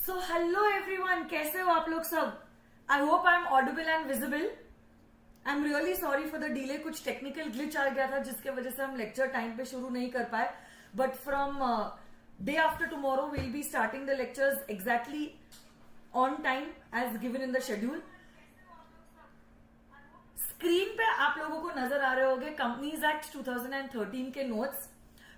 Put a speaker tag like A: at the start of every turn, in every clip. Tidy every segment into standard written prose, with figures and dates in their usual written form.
A: So hello everyone, कैसे हो आप लोग सब? I hope I am audible and visible. I am really sorry for the delay. कुछ टेक्निकल ग्लिच आ गया था जिसके वजह से हम लेक्चर टाइम पे शुरू नहीं कर पाए. But from day after tomorrow will be starting the lectures exactly on time as given in the schedule. Screen पे आप लोगों को नजर आ रहे होंगे कंपनीज एक्ट 2013 के नोट्स.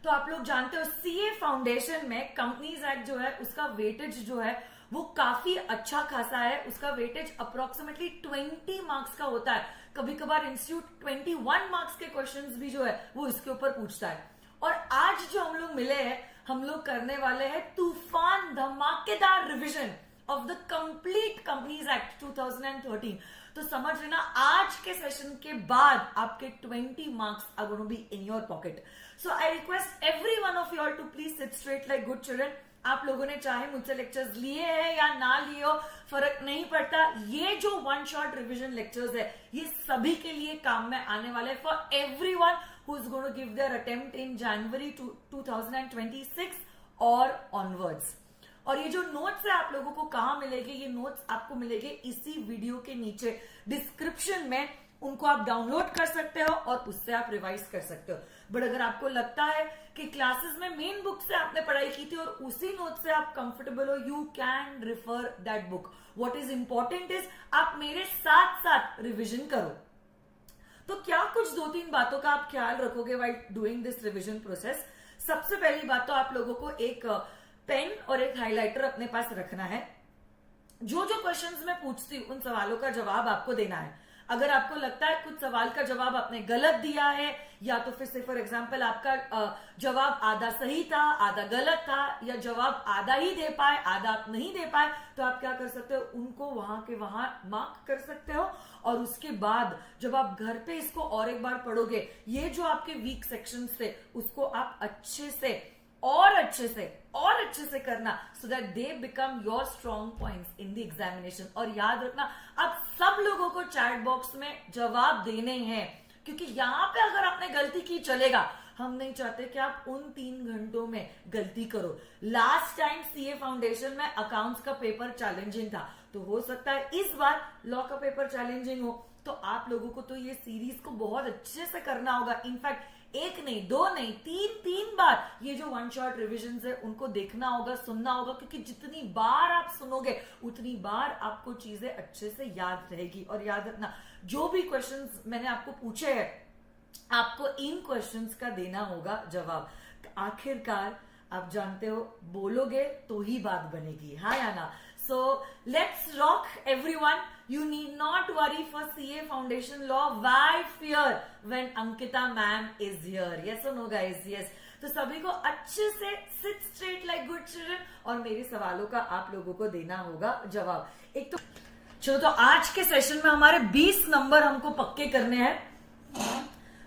A: तो आप लोग जानते हो सीए फाउंडेशन में कंपनीज एक्ट जो है उसका वेटेज जो है वो काफी अच्छा खासा है. उसका वेटेज अप्रोक्सीमेटली 20 मार्क्स का होता है. कभी कभार इंस्टीट्यूट 21 मार्क्स के क्वेश्चंस भी जो है वो इसके ऊपर पूछता है. और आज जो हम लोग मिले हैं, हम लोग करने वाले हैं तूफान धमाकेदार revision of the complete companies act 2013. तो समझ लेना आज के सेशन के बाद आपके 20 marks are going to be in your pocket. So I request every one of you all to please sit straight like good children. आप लोगों ने चाहे मुझसे लेक्चर्स लिए हैं या ना लिए हो, फर्क नहीं पड़ता. ये जो वन शॉट रिविजन लेक्चर्स है ये सभी के लिए काम में आने वाले for everyone who is going to give their attempt in January 2026 और ऑनवर्ड्स. और ये जो नोट्स है आप लोगों को कहां मिलेंगे? ये नोट्स आपको मिलेंगे इसी वीडियो के नीचे डिस्क्रिप्शन में. उनको आप डाउनलोड कर सकते हो और उससे आप रिवाइज कर सकते हो. बट अगर आपको लगता है कि क्लासेस में मेन बुक से आपने पढ़ाई की थी और उसी नोट से आप कंफर्टेबल हो, you can refer that book. What is important is आप मेरे साथ साथ रिविजन करो. तो क्या कुछ 2-3 बातों का आप ख्याल रखोगे while doing this revision process? सबसे पहली बात तो आप लोगों को एक पेन और एक हाइलाइटर अपने पास रखना है. जो जो क्वेश्चंस मैं पूछती हूं उन सवालों का जवाब आपको देना है. अगर आपको लगता है कुछ सवाल का जवाब आपने गलत दिया है, या तो फिर से फॉर एग्जांपल आपका जवाब आधा सही था आधा गलत था, या जवाब आधा ही दे पाए आधा आप नहीं दे पाए, तो आप क्या कर सकते हो? उनको वहां के वहां मार्क कर सकते हो. और उसके बाद जब आप घर पे इसको और एक बार पढ़ोगे, ये जो आपके वीक सेक्शंस थे उसको आप अच्छे से करना so that they become your strong points in the examination. और याद रखना आप सब लोगों को चैट बॉक्स में जवाब देने हैं, क्योंकि यहां पे अगर आपने गलती की चलेगा. हम नहीं चाहते कि आप उन 3 घंटों में गलती करो. लास्ट टाइम सीए फाउंडेशन में अकाउंट्स का पेपर चैलेंजिंग था, तो हो सकता है इस बार लॉ का पेपर चैलेंजिंग हो. तो आप लोगों को तो ये सीरीज को बहुत अच्छे से करना होगा. इनफैक्ट 1 नहीं 2 नहीं 3 बार ये जो वन शॉट रिविजन है उनको देखना होगा, सुनना होगा, क्योंकि जितनी बार आप सुनोगे उतनी बार आपको चीजें अच्छे से याद रहेगी. और याद रखना जो भी क्वेश्चंस मैंने आपको पूछे हैं आपको इन क्वेश्चंस का देना होगा जवाब. आखिरकार आप जानते हो बोलोगे तो ही बात बनेगी, हाँ या ना? So let's rock everyone. You need not worry for CA Foundation Law. Why fear when Ankita ma'am is here? Yes or no guys? Yes. तो सभी को अच्छे से sit straight like good children और मेरे सवालों का आप लोगों को देना होगा जवाब. एक तो चलो, तो आज के सेशन में हमारे 20 नंबर हमको पक्के करने हैं.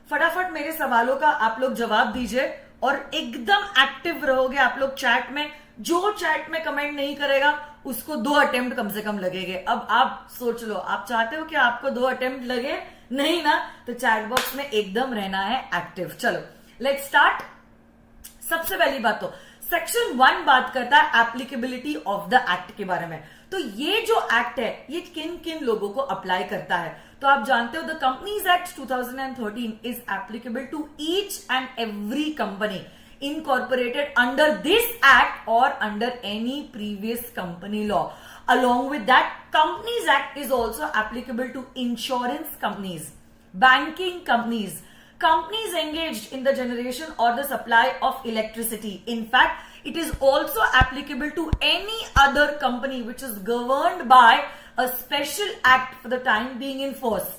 A: फटाफट मेरे सवालों का आप लोग जवाब दीजिए और एकदम एक्टिव रहोगे आप लोग चैट में. जो चैट में कमेंट नहीं करेगा उसको 2 अटेम्प्ट कम से कम लगेंगे. अब आप सोच लो, आप चाहते हो कि आपको 2 अटेम्प्ट लगे? नहीं ना? तो चैट बॉक्स में एकदम रहना है एक्टिव. चलो लेट्स स्टार्ट. सबसे पहली बात तो सेक्शन 1 बात करता है एप्लीकेबिलिटी ऑफ द एक्ट के बारे में. तो ये जो एक्ट है ये किन किन लोगों को अप्लाई करता है? तो आप जानते हो the companies act 2013 is applicable to each and every company incorporated under this act or under any previous company law. Along with that, Companies Act is also applicable to insurance companies, banking companies, companies engaged in the generation or the supply of electricity. In fact, it is also applicable to any other company which is governed by a special act for the time being in force.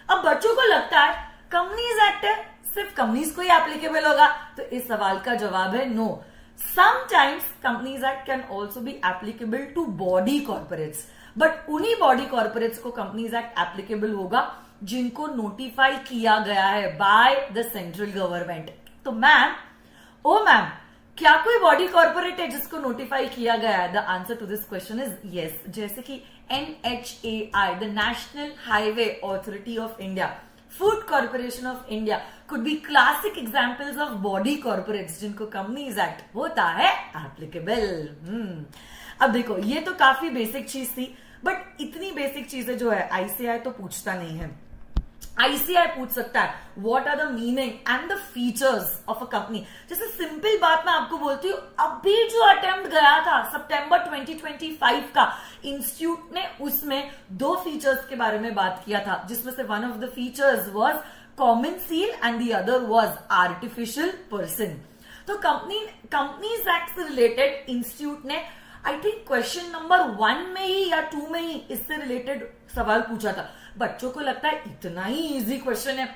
A: अब बच्चों को लगता है Companies Act है, सिर्फ companies को ही applicable होगा, तो इस सवाल का जवाब है no. Sometimes companies act can also be applicable to body corporates, but उन्हीं बॉडी कॉर्पोरेट्स को कंपनीज एक्ट एप्लीकेबल होगा जिनको नोटिफाई किया गया है बाय द सेंट्रल गवर्नमेंट. तो मैम, ओ मैम, क्या कोई बॉडी कॉर्पोरेट है जिसको नोटिफाई किया गया है? The answer to this question is yes. जैसे कि NHAI, the national highway authority of India, food corporation of India could be classic examples of body corporates जिनको कंपनीज एक्ट होता है एप्लीकेबल. अब देखो ये तो काफी बेसिक चीज थी, बट इतनी बेसिक चीजें जो है आईसीआई तो पूछता नहीं है। आईसीआई पूछ सकता है what are the meaning and the features of a company. जैसे सिंपल बात मैं आपको बोलती हूँ, अभी जो अटेम्प्ट गया था सितंबर 2025 का, इंस्टीट्यूट ने उसमें 2 फीचर्स के बारे में बात किया था, जिसमें से one of the features was common seal and the other was artificial person. तो कंपनीज एक्ट से रिलेटेड इंस्टीट्यूट ने आई थिंक क्वेश्चन नंबर 1 में ही या 2 में ही इससे रिलेटेड सवाल पूछा था। बच्चों को लगता है इतना ही इजी क्वेश्चन है,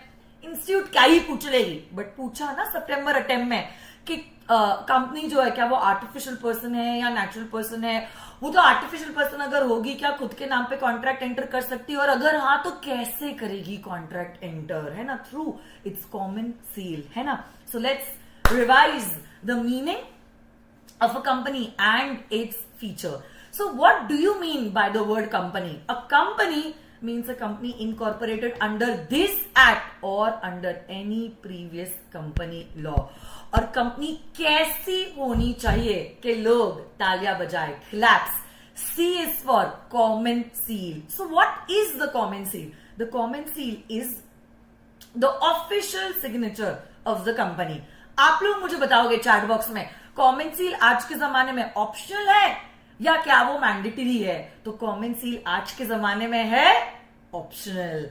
A: इंस्टीट्यूट क्या ही पूछ लेगी, बट पूछा ना सितंबर अटेम्प्ट में कि कंपनी जो है क्या वो आर्टिफिशियल पर्सन है या नेचुरल पर्सन है। वो तो आर्टिफिशियल पर्सन अगर होगी क्या खुद के नाम पे कॉन्ट्रैक्ट एंटर कर सकती है, और अगर हाँ तो कैसे करेगी कॉन्ट्रैक्ट एंटर, है ना, थ्रू इट्स कॉमन सील, है ना। So let's revise the meaning of a company and its feature. So what do you mean by the word company? A company means a company incorporated under this act or under any previous company law. और company कैसी होनी चाहिए कि लोग तालियां बजाए, claps. C is for common seal. So what is the common seal? The common seal is the official signature of the company. आप लोग मुझे बताओगे चैट बॉक्स में, कॉमन सील आज के जमाने में ऑप्शनल है या क्या वो मैंडेटरी है? तो कॉमन सील आज के जमाने में है ऑप्शनल।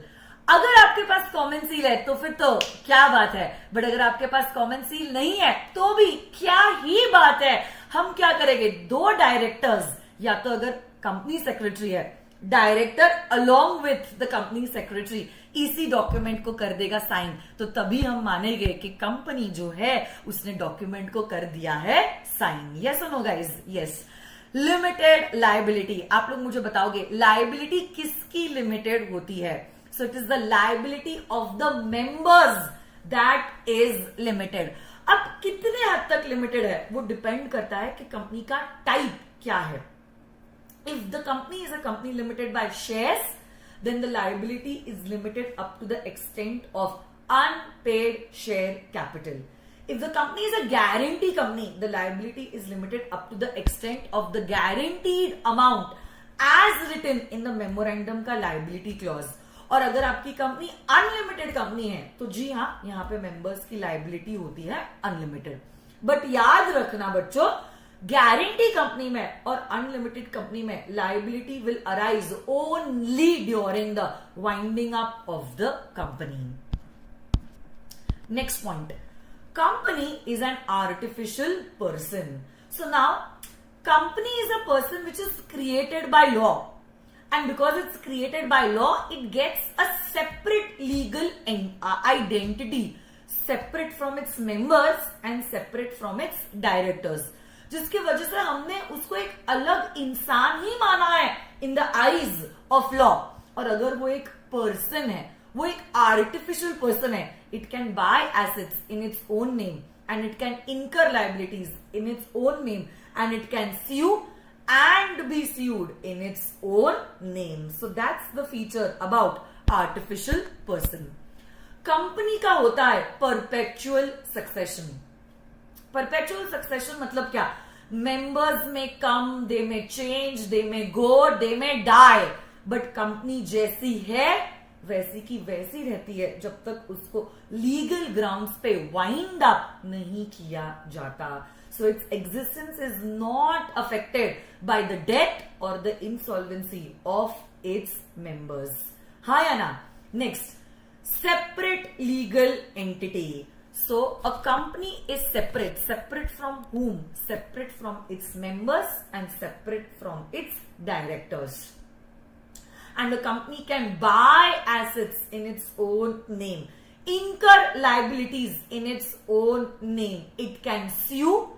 A: अगर आपके पास कॉमन सील है तो फिर तो क्या बात है, बट अगर आपके पास कॉमन सील नहीं है तो भी क्या ही बात है। हम क्या करेंगे, 2 डायरेक्टर्स, या तो अगर कंपनी सेक्रेटरी है, director along with the company secretary इसी डॉक्यूमेंट को कर देगा साइन, तो तभी हम मानेंगे कि कंपनी जो है उसने डॉक्यूमेंट को कर दिया है साइन। यस और no guys? Yes. Limited liability, आप लोग मुझे बताओगे लायबिलिटी किसकी लिमिटेड होती है? So it is the liability of the members that is limited. अब कितने हद तक लिमिटेड है वो डिपेंड करता है कि कंपनी का टाइप क्या है। If the company is a company limited by shares, then the liability is limited up to the extent of unpaid share capital. If the company is a guarantee company, the liability is limited up to the extent of the guaranteed amount as written in the memorandum का liability clause. और अगर आपकी company unlimited company है तो जी हाँ, यहाँ पे members की लाइबिलिटी होती है अनलिमिटेड। बट याद रखना बच्चों, गारंटी कंपनी में और अनलिमिटेड कंपनी में liability will arise only during the winding up of the company. Next point, company is an artificial person. So now company is a person which is created by law, and because it's created by law, it gets a separate legal identity, separate from its members and separate from its directors, जिसकी वजह से हमने उसको एक अलग इंसान ही माना है in the eyes of law. और अगर वो एक पर्सन है, वो एक आर्टिफिशियल पर्सन है, it can buy assets in its own name and it can incur liabilities in its own name and it can sue and be sued in its own name. So that's the feature about artificial person. Company का होता है perpetual succession. Perpetual succession मतलब क्या? Members may come, they may change, they may go, they may die, but company जैसी है वैसी की वैसी रहती है जब तक उसको लीगल ग्राउंड्स पे वाइंड अप नहीं किया जाता। So its existence is not affected by the death or the insolvency of its members. हाँ या ना? Next, separate legal entity. So a company is separate. Separate from whom? Separate from its members and separate from its directors. And the company can buy assets in its own name, incur liabilities in its own name. It can sue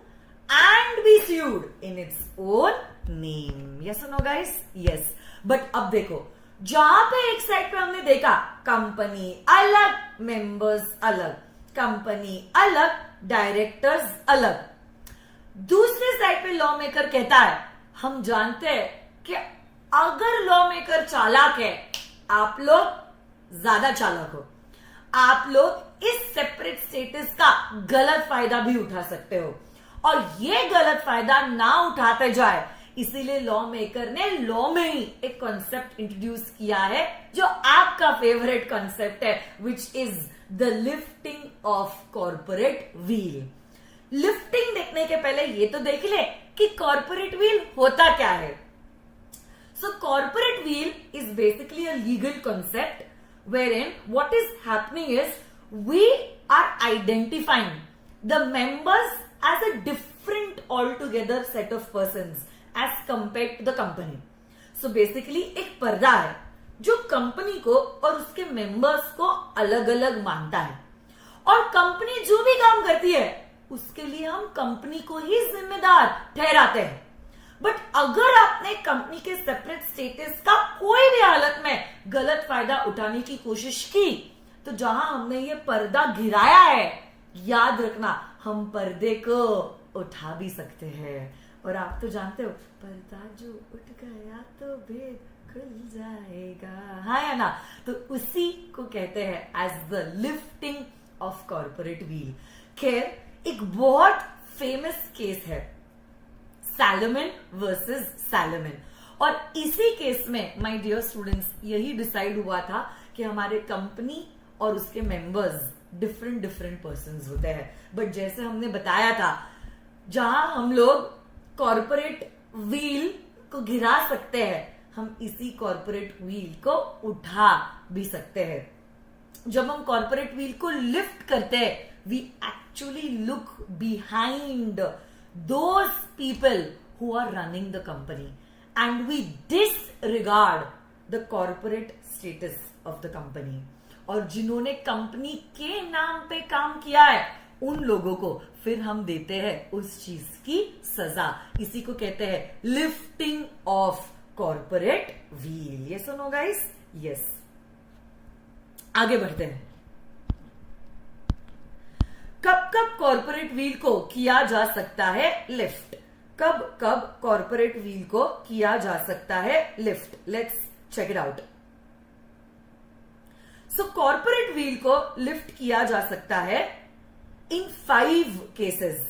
A: and be sued in its own name. Yes or no guys? Yes. But अब देखो, जहां पे एक side पे हमने देखा company अलग, members अलग, कंपनी अलग, डायरेक्टर्स अलग, दूसरे साइड पे लॉ मेकर कहता है, हम जानते हैं कि अगर लॉ मेकर चालाक है, आप लोग ज्यादा चालाक हो, आप लोग इस सेपरेट स्टेटस का गलत फायदा भी उठा सकते हो, और ये गलत फायदा ना उठाते जाए इसीलिए लॉ मेकर ने लॉ में ही एक कॉन्सेप्ट इंट्रोड्यूस किया है जो आपका फेवरेट कॉन्सेप्ट है, which is the lifting of corporate wheel. Lifting देखने के पहले ये तो देख ले कि कॉर्पोरेट व्हील होता क्या है। So corporate veil is basically a legal concept wherein what is happening is we are identifying the members as a different altogether set of persons as compared to the company. So basically एक पर्दा है जो company को और उसके members को अलग अलग मानता है, और कंपनी जो भी काम करती है उसके लिए हम कंपनी को ही जिम्मेदार ठहराते हैं। बट अगर आपने कंपनी के सेपरेट स्टेटस का कोई भी हालत में गलत फायदा उठाने की कोशिश की, तो जहां हमने ये पर्दा गिराया है, याद रखना हम पर्दे को उठा भी सकते हैं। और आप तो जानते हो, पर्दा जो उठ गया तो भेद खुल जाएगा, हाँ या ना। तो उसी को कहते हैं as the lifting of corporate veil. खैर, एक बहुत फेमस केस है सैलमन वर्सेस सैलमन, और इसी केस में माय डियर स्टूडेंट्स यही डिसाइड हुआ था कि हमारे कंपनी और उसके मेंबर्स डिफरेंट पर्संस होते हैं। बट जैसे हमने बताया था, जहां हम लोग कॉर्पोरेट व्हील को गिरा सकते हैं, हम इसी कॉर्पोरेट व्हील को उठा भी सकते हैं। जब हम कॉर्पोरेट व्हील को लिफ्ट करते हैं, we actually look behind those people who are running the company and we disregard the corporate status of the company। और जिन्होंने कंपनी के नाम पे काम किया है उन लोगों को फिर हम देते हैं उस चीज की सजा। इसी को कहते हैं लिफ्टिंग ऑफ कॉर्पोरेट व्हील। ये सुनो गाइस, यस। आगे बढ़ते हैं। कब कब कॉर्पोरेट व्हील को किया जा सकता है लिफ्ट? कब कब कॉर्पोरेट व्हील को किया जा सकता है lift? Let's check it out. So corporate veil को लिफ्ट किया जा सकता है in 5 cases.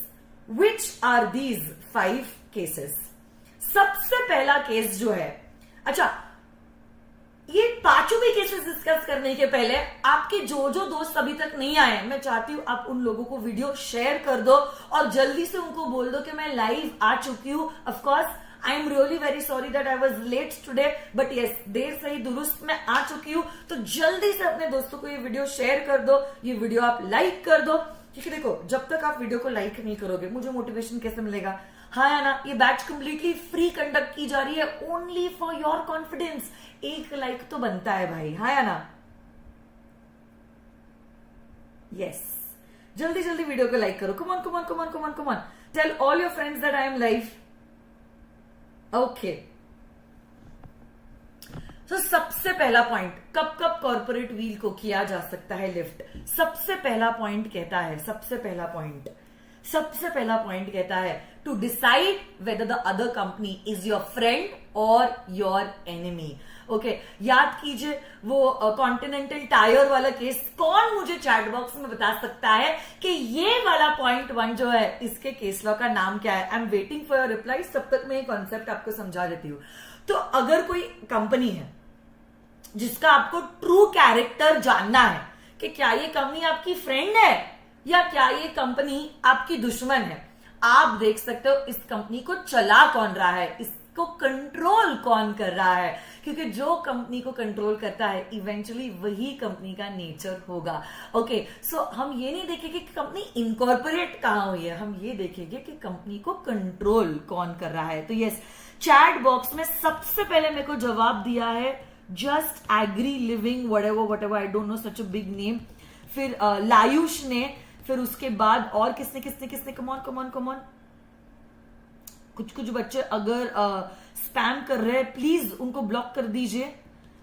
A: Which are these 5 cases? सबसे पहला केस जो है, अच्छा, ये 5 भी केसेस डिस्कस करने के पहले आपके जो दोस्त अभी तक नहीं आए, मैं चाहती हूं आप उन लोगों को वीडियो शेयर कर दो और जल्दी से उनको बोल दो कि मैं लाइव आ चुकी हूं। Of course I am really very sorry that I was late today, but yes, देर सही दुरुस्त मैं आ चुकी हूं। तो जल्दी से अपने दोस्तों को ये वीडियो शेयर कर दो, ये वीडियो आप लाइक कर दो, क्योंकि देखो, जब तक आप वीडियो को लाइक नहीं करोगे मुझे मोटिवेशन कैसे मिलेगा, हाँ या ना। ये बैच कंप्लीटली फ्री कंडक्ट की जा रही है, ओनली फॉर योर कॉन्फिडेंस। एक लाइक तो बनता है भाई, हाँ या ना। यस, जल्दी जल्दी वीडियो को लाइक करो। Come on come on come on come on come on, tell all your friends that I am live. Okay, तो सबसे पहला पॉइंट, कब कब कॉर्पोरेट व्हील को किया जा सकता है लिफ्ट? सबसे पहला पॉइंट कहता है, सबसे पहला पॉइंट कहता है to decide whether the other company is your friend और योर एनिमी। ओके, याद कीजिए वो कॉन्टिनेंटल टायर वाला केस। कौन मुझे चैट बॉक्स में बता सकता है कि ये वाला पॉइंट 1 जो है, इसके केस लॉ का नाम क्या है? I am waiting for your reply. तब तक मैं ये कॉन्सेप्ट आपको समझा देती हूँ। तो अगर कोई कंपनी है जिसका आपको ट्रू कैरेक्टर जानना है कि क्या ये कंपनी आपकी फ्रेंड है या क्या ये कंपनी आपकी दुश्मन है, आप देख सकते हो इस कंपनी को चला कौन रहा है, इसको कंट्रोल कौन कर रहा है। क्योंकि जो कंपनी को कंट्रोल करता है इवेंचुअली वही कंपनी का नेचर होगा। ओके, सो हम ये नहीं देखेंगे कि कंपनी इनकॉर्पोरेट कहां हुई है, हम ये देखेंगे कि कंपनी को कंट्रोल कौन कर रहा है। तो यस, चैट बॉक्स में सबसे पहले मेरे को जवाब दिया है just agree living whatever, I don't know such a big name. फिर लायुष ने, फिर उसके बाद और किसने कमॉन। कुछ बच्चे अगर स्पैम कर रहे हैं प्लीज उनको ब्लॉक कर दीजिए।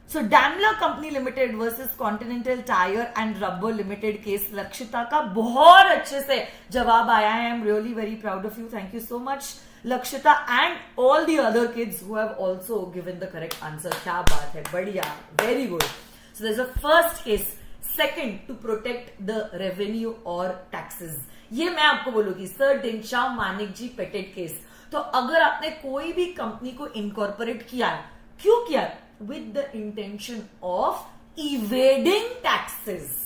A: So Daimler company limited versus Continental tyre and rubber limited case, Lakshita का बहुत अच्छे से जवाब आया है। I am really very proud of you, thank you so much Lakshita and all the other kids who have also given the correct answer. क्या बात है, बढ़िया, very good. So there is a first case. Second, to protect the revenue और taxes. ये मैं आपको बोलूंगी sir डिंशा Manik जी पेटेड case. तो अगर आपने कोई भी कंपनी को इनकॉर्पोरेट किया है, क्यों किया? With the intention of evading taxes,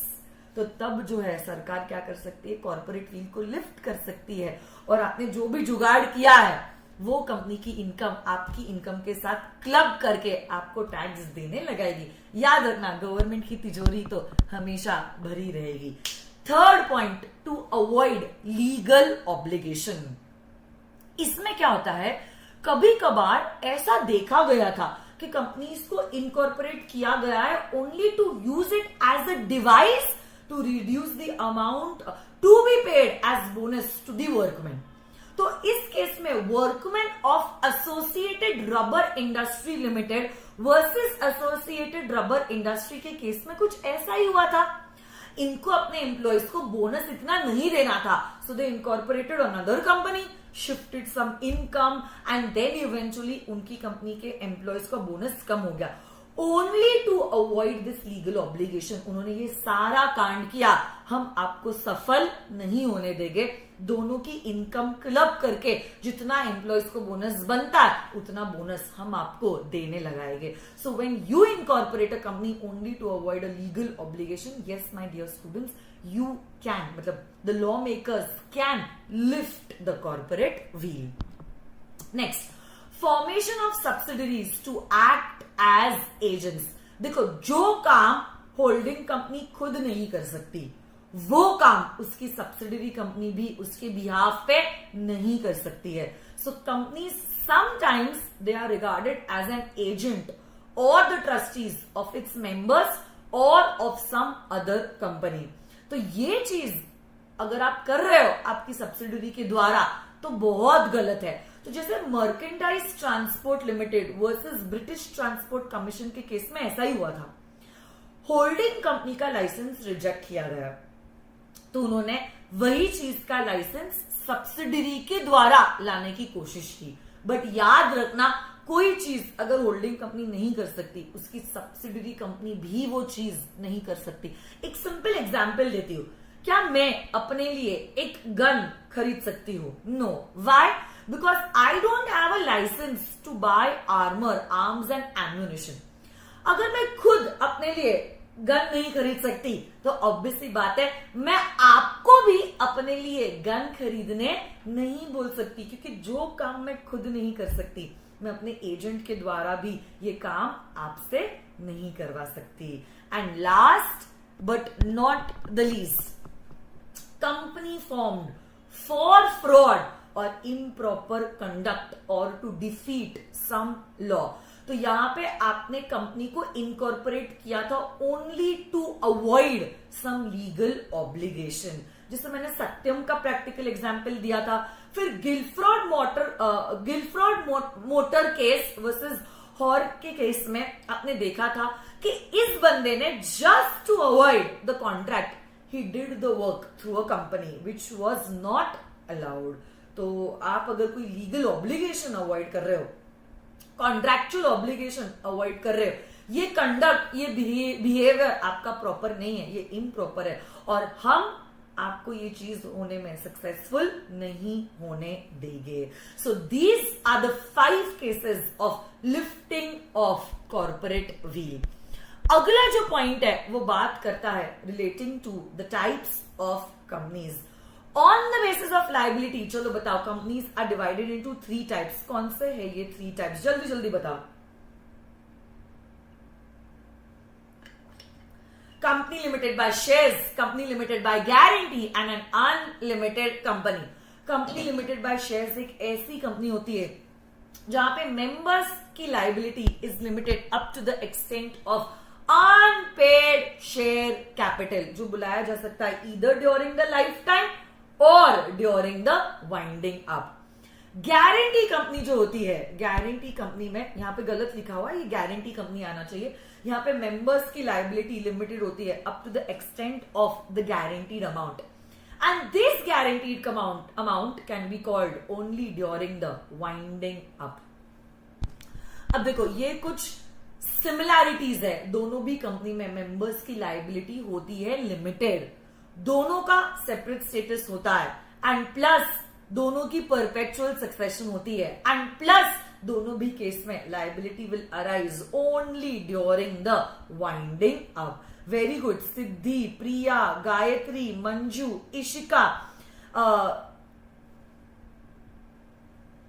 A: तो तब जो है सरकार क्या कर सकती है? कॉर्पोरेट व्हील को लिफ्ट कर सकती है और आपने जो भी जुगाड़ किया है वो कंपनी की इनकम आपकी इनकम के साथ क्लब करके आपको टैक्स देने लगाएगी। याद रखना, गवर्नमेंट की तिजोरी तो हमेशा भरी रहेगी। Third point, to avoid legal obligation. इसमें क्या होता है, कभी कभार ऐसा देखा गया था कि कंपनीज को इनकॉर्पोरेट किया गया है only to use it as a device to reduce the amount to be paid as bonus to the workman. तो इस केस में workman of Associated Rubber Industry Limited versus Associated Rubber Industry के case में कुछ ऐसा ही हुआ था। इनको अपने एम्प्लॉयज को बोनस इतना नहीं देना था, so they incorporated another company, shifted some income and then eventually उनकी कंपनी के एम्प्लॉयज का बोनस कम हो गया। Only to avoid this legal obligation उन्होंने ये सारा कांड किया। हम आपको सफल नहीं होने देंगे, दोनों की इनकम क्लब करके जितना एम्प्लॉयज को बोनस बनता है उतना बोनस हम आपको देने लगाएंगे। So when you incorporate a company only to avoid a legal obligation, yes my dear students, you can, मतलब the lawmakers can lift the corporate wheel. Next, formation of subsidiaries to act as agents. देखो, जो काम holding company खुद नहीं कर सकती वो काम उसकी सब्सिडरी कंपनी भी उसके बिहाफ पे नहीं कर सकती है। So company sometimes they are regarded as an agent or the trustees of its members or of some other company. तो ये चीज अगर आप कर रहे हो आपकी सब्सिडरी के द्वारा तो बहुत गलत है। तो जैसे merchandise transport limited versus British transport commission के केस में ऐसा ही हुआ था। होल्डिंग कंपनी का लाइसेंस रिजेक्ट किया गया, तो उन्होंने वही चीज का लाइसेंस सब्सिडरी के द्वारा लाने की कोशिश की। बट याद रखना, कोई चीज अगर होल्डिंग कंपनी नहीं कर सकती उसकी सब्सिडरी कंपनी भी वो चीज नहीं कर सकती। एक सिंपल एग्जांपल देती हूं, क्या मैं अपने लिए एक गन खरीद सकती हूँ? No. Why? Because I don't have a licence to buy armour, arms and ammunition. अगर मैं खुद अपने लिए गन नहीं खरीद सकती तो ऑब्वियस सी बात है मैं आपको भी अपने लिए गन खरीदने नहीं बोल सकती, क्योंकि जो काम मैं खुद नहीं कर सकती मैं अपने एजेंट के द्वारा भी ये काम आपसे नहीं करवा सकती। And last but not the least, company formed for fraud और इम्प्रॉपर कंडक्ट और टू डिफीट सम लॉ। तो यहां पे आपने कंपनी को इनकॉर्पोरेट किया था only to avoid some legal obligation, जिससे मैंने सत्यम का प्रैक्टिकल एग्जांपल दिया था। फिर Gilford motor case versus Horne के केस में आपने देखा था कि इस बंदे ने just to avoid the contract ही did the work through a company which was not allowed. तो आप अगर कोई लीगल ऑब्लिगेशन अवॉइड कर रहे हो, कॉन्ट्रैक्चुअल ऑब्लिगेशन अवॉइड कर रहे हो, ये कंडक्ट, ये बिहेवियर आपका प्रॉपर नहीं है, ये इम्प्रॉपर है और हम आपको ये चीज होने में सक्सेसफुल नहीं होने देंगे। So these are the 5 cases of lifting of corporate veil. अगला जो पॉइंट है वो बात करता है relating to the types of companies on the basis of liability. चलो बताओ, companies are divided into 3 types. कौन से है ये 3 टाइप्स? जल्दी जल्दी बताओ। Company limited by shares, company limited by guarantee and an unlimited company. Company limited by shares एक ऐसी कंपनी होती है जहां पे मेंबर्स की liability is limited up to the extent of unpaid share capital, जो बुलाया जा सकता है either during the lifetime or during the winding up. Guarantee company जो होती है, गारंटी कंपनी में यहां पे गलत लिखा हुआ है, ये गारंटी कंपनी आना चाहिए। यहां पे मेंबर्स की लाइबिलिटी लिमिटेड होती है up to the extent of the guaranteed amount and this guaranteed amount can be called only during the winding up. अब देखो, ये कुछ सिमिलैरिटीज है, दोनों भी कंपनी में मेंबर्स की लाइबिलिटी होती है लिमिटेड, दोनों का सेपरेट स्टेटस होता है एंड प्लस दोनों की परपेचुअल सक्सेशन होती है, एंड प्लस दोनों भी केस में liability will arise only during the winding up. Very good. Siddhi, Priya, Gayatri, Manju, Ishika,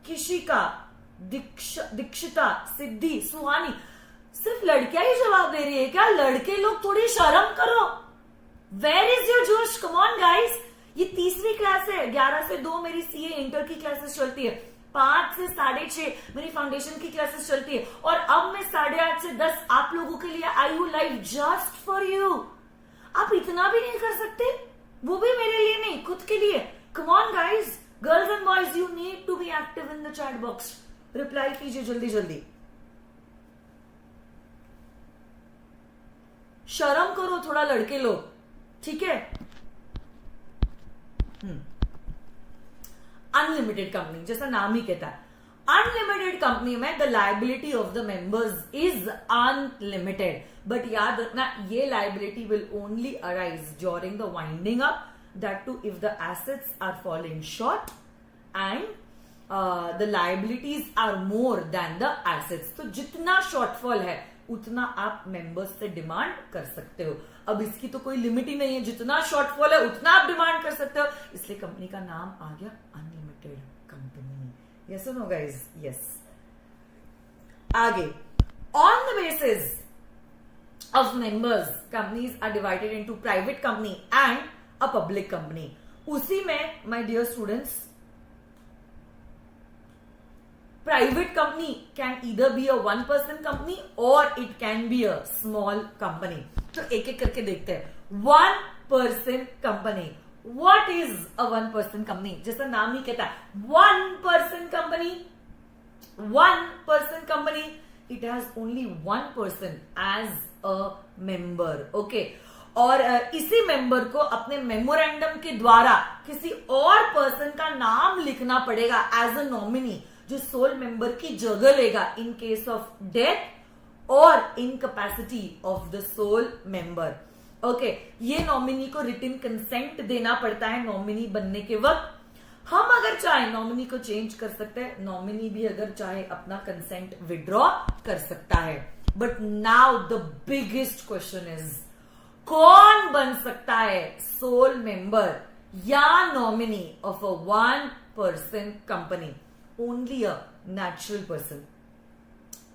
A: Kishika, Dikshita, Siddhi, Suhani. सिर्फ लड़कियां ही जवाब दे रही है क्या? लड़के लोग थोड़ी शर्म करो. वेयर इज योर जोश? कम ऑन गाइस. ये तीसरी क्लास है. 11 से 2 मेरी सीए इंटर की क्लासेस चलती है. 5 से 6:30 मेरी फाउंडेशन की क्लासेस चलती है. और अब मैं 8:30 से 10 आप लोगों के लिए आई हूं लाइव जस्ट फॉर यू. आप इतना भी नहीं कर सकते? वो भी मेरे लिए नहीं, खुद के लिए. Come on guys, girls and boys, you need to be active in the chat box. Reply कीजिए जल्दी जल्दी. शर्म करो थोड़ा लड़के लोग, ठीक है? अनलिमिटेड कंपनी, जैसा नाम ही कहता है, अनलिमिटेड कंपनी में the liability of the members is unlimited. But याद रखना, ये liability will only arise during the winding up, that too if the assets are falling short and the liabilities are more than the assets. तो जितना shortfall है उतना आप members से demand कर सकते हो. अब इसकी तो कोई लिमिट ही नहीं है, जितना शॉर्टफॉल है उतना आप डिमांड कर सकते हो. इसलिए कंपनी का नाम आ गया अनलिमिटेड कंपनी. यस और नो गाइस? यस. आगे, on the basis of members companies are divided into private company and a public company. उसी में my dear students, private company can either be a one person company or it can be a small company. तो एक एक करके देखते हैं. one person company. What is a one person company? जैसा नाम ही कहता है, one person company. One person company. It has only one person as a member. Okay. और इसी मेंबर को अपने मेमोरेंडम के द्वारा किसी और पर्सन का नाम लिखना पड़ेगा एज अ नॉमिनी, जो सोल मेंबर की जगह लेगा इन case of death or incapacity of the sole member. Okay. ये नॉमिनी को रिटन कंसेंट देना पड़ता है नॉमिनी बनने के वक्त. हम अगर चाहे नॉमिनी को चेंज कर सकते हैं, नॉमिनी भी अगर चाहे अपना कंसेंट विड्रॉ कर सकता है. But now the biggest question is, कौन बन सकता है सोल मेंबर या nominee of a one person company? Only a natural person,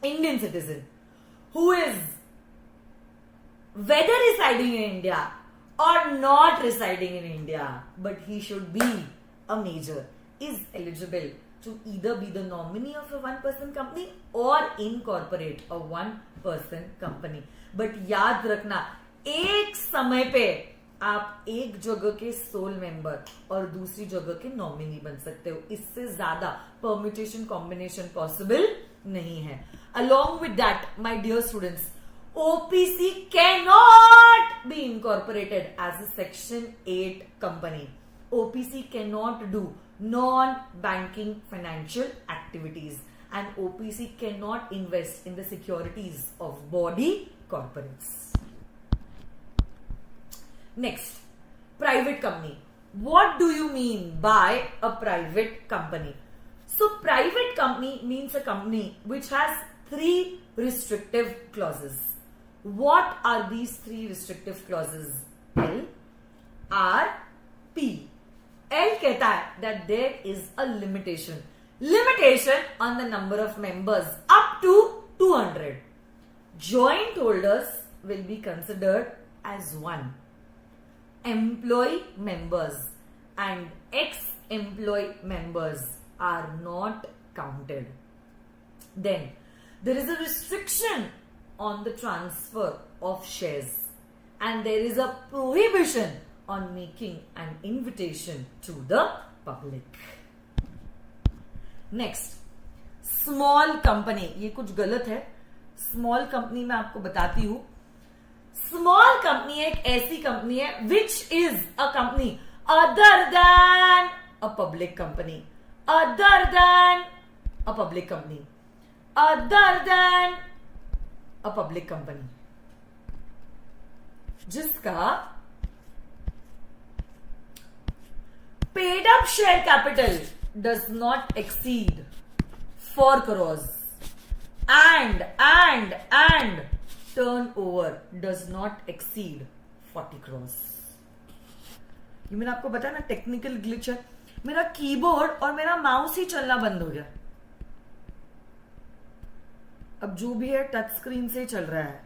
A: Indian citizen, who is whether residing in India or not residing in India, but he should be a major, is eligible to either be the nominee of a one-person company or incorporate a one-person company. But याद रखना, एक समय पे आप एक जगह के sole member और दूसरी जगह के नॉमिनी बन सकते हो. इससे ज्यादा परम्यूटेशन कॉम्बिनेशन पॉसिबल नहीं है. Along with that my dear students, OPC can not be incorporated as a section 8 company. OPC can not do non banking financial activities and OPC can not invest in the securities of body corporates. Next, private company. What do you mean by a private company? So, private company means a company which has 3 restrictive clauses. What are these 3 restrictive clauses? L, R, P. L कहता है that there is a limitation. Limitation on the number of members up to 200. Joint holders will be considered as one. Employee members and ex-employee members are not counted. Then there is a restriction on the transfer of shares and there is a prohibition on making an invitation to the public. Next, small company. ये कुछ गलत है. Small company मैं आपको बताती हूं. Small company एक ऐसी कंपनी है which is a company other than a public company. Other than a public company. Other than a public company, जिसका paid up share capital does not exceed 4 crores and turnover does not exceed 40 crores. ये मैंने आपको बताया ना, technical glitch है. मेरा keyboard और मेरा माउस ही चलना बंद हो गया. अब जो भी है टच स्क्रीन से चल रहा है.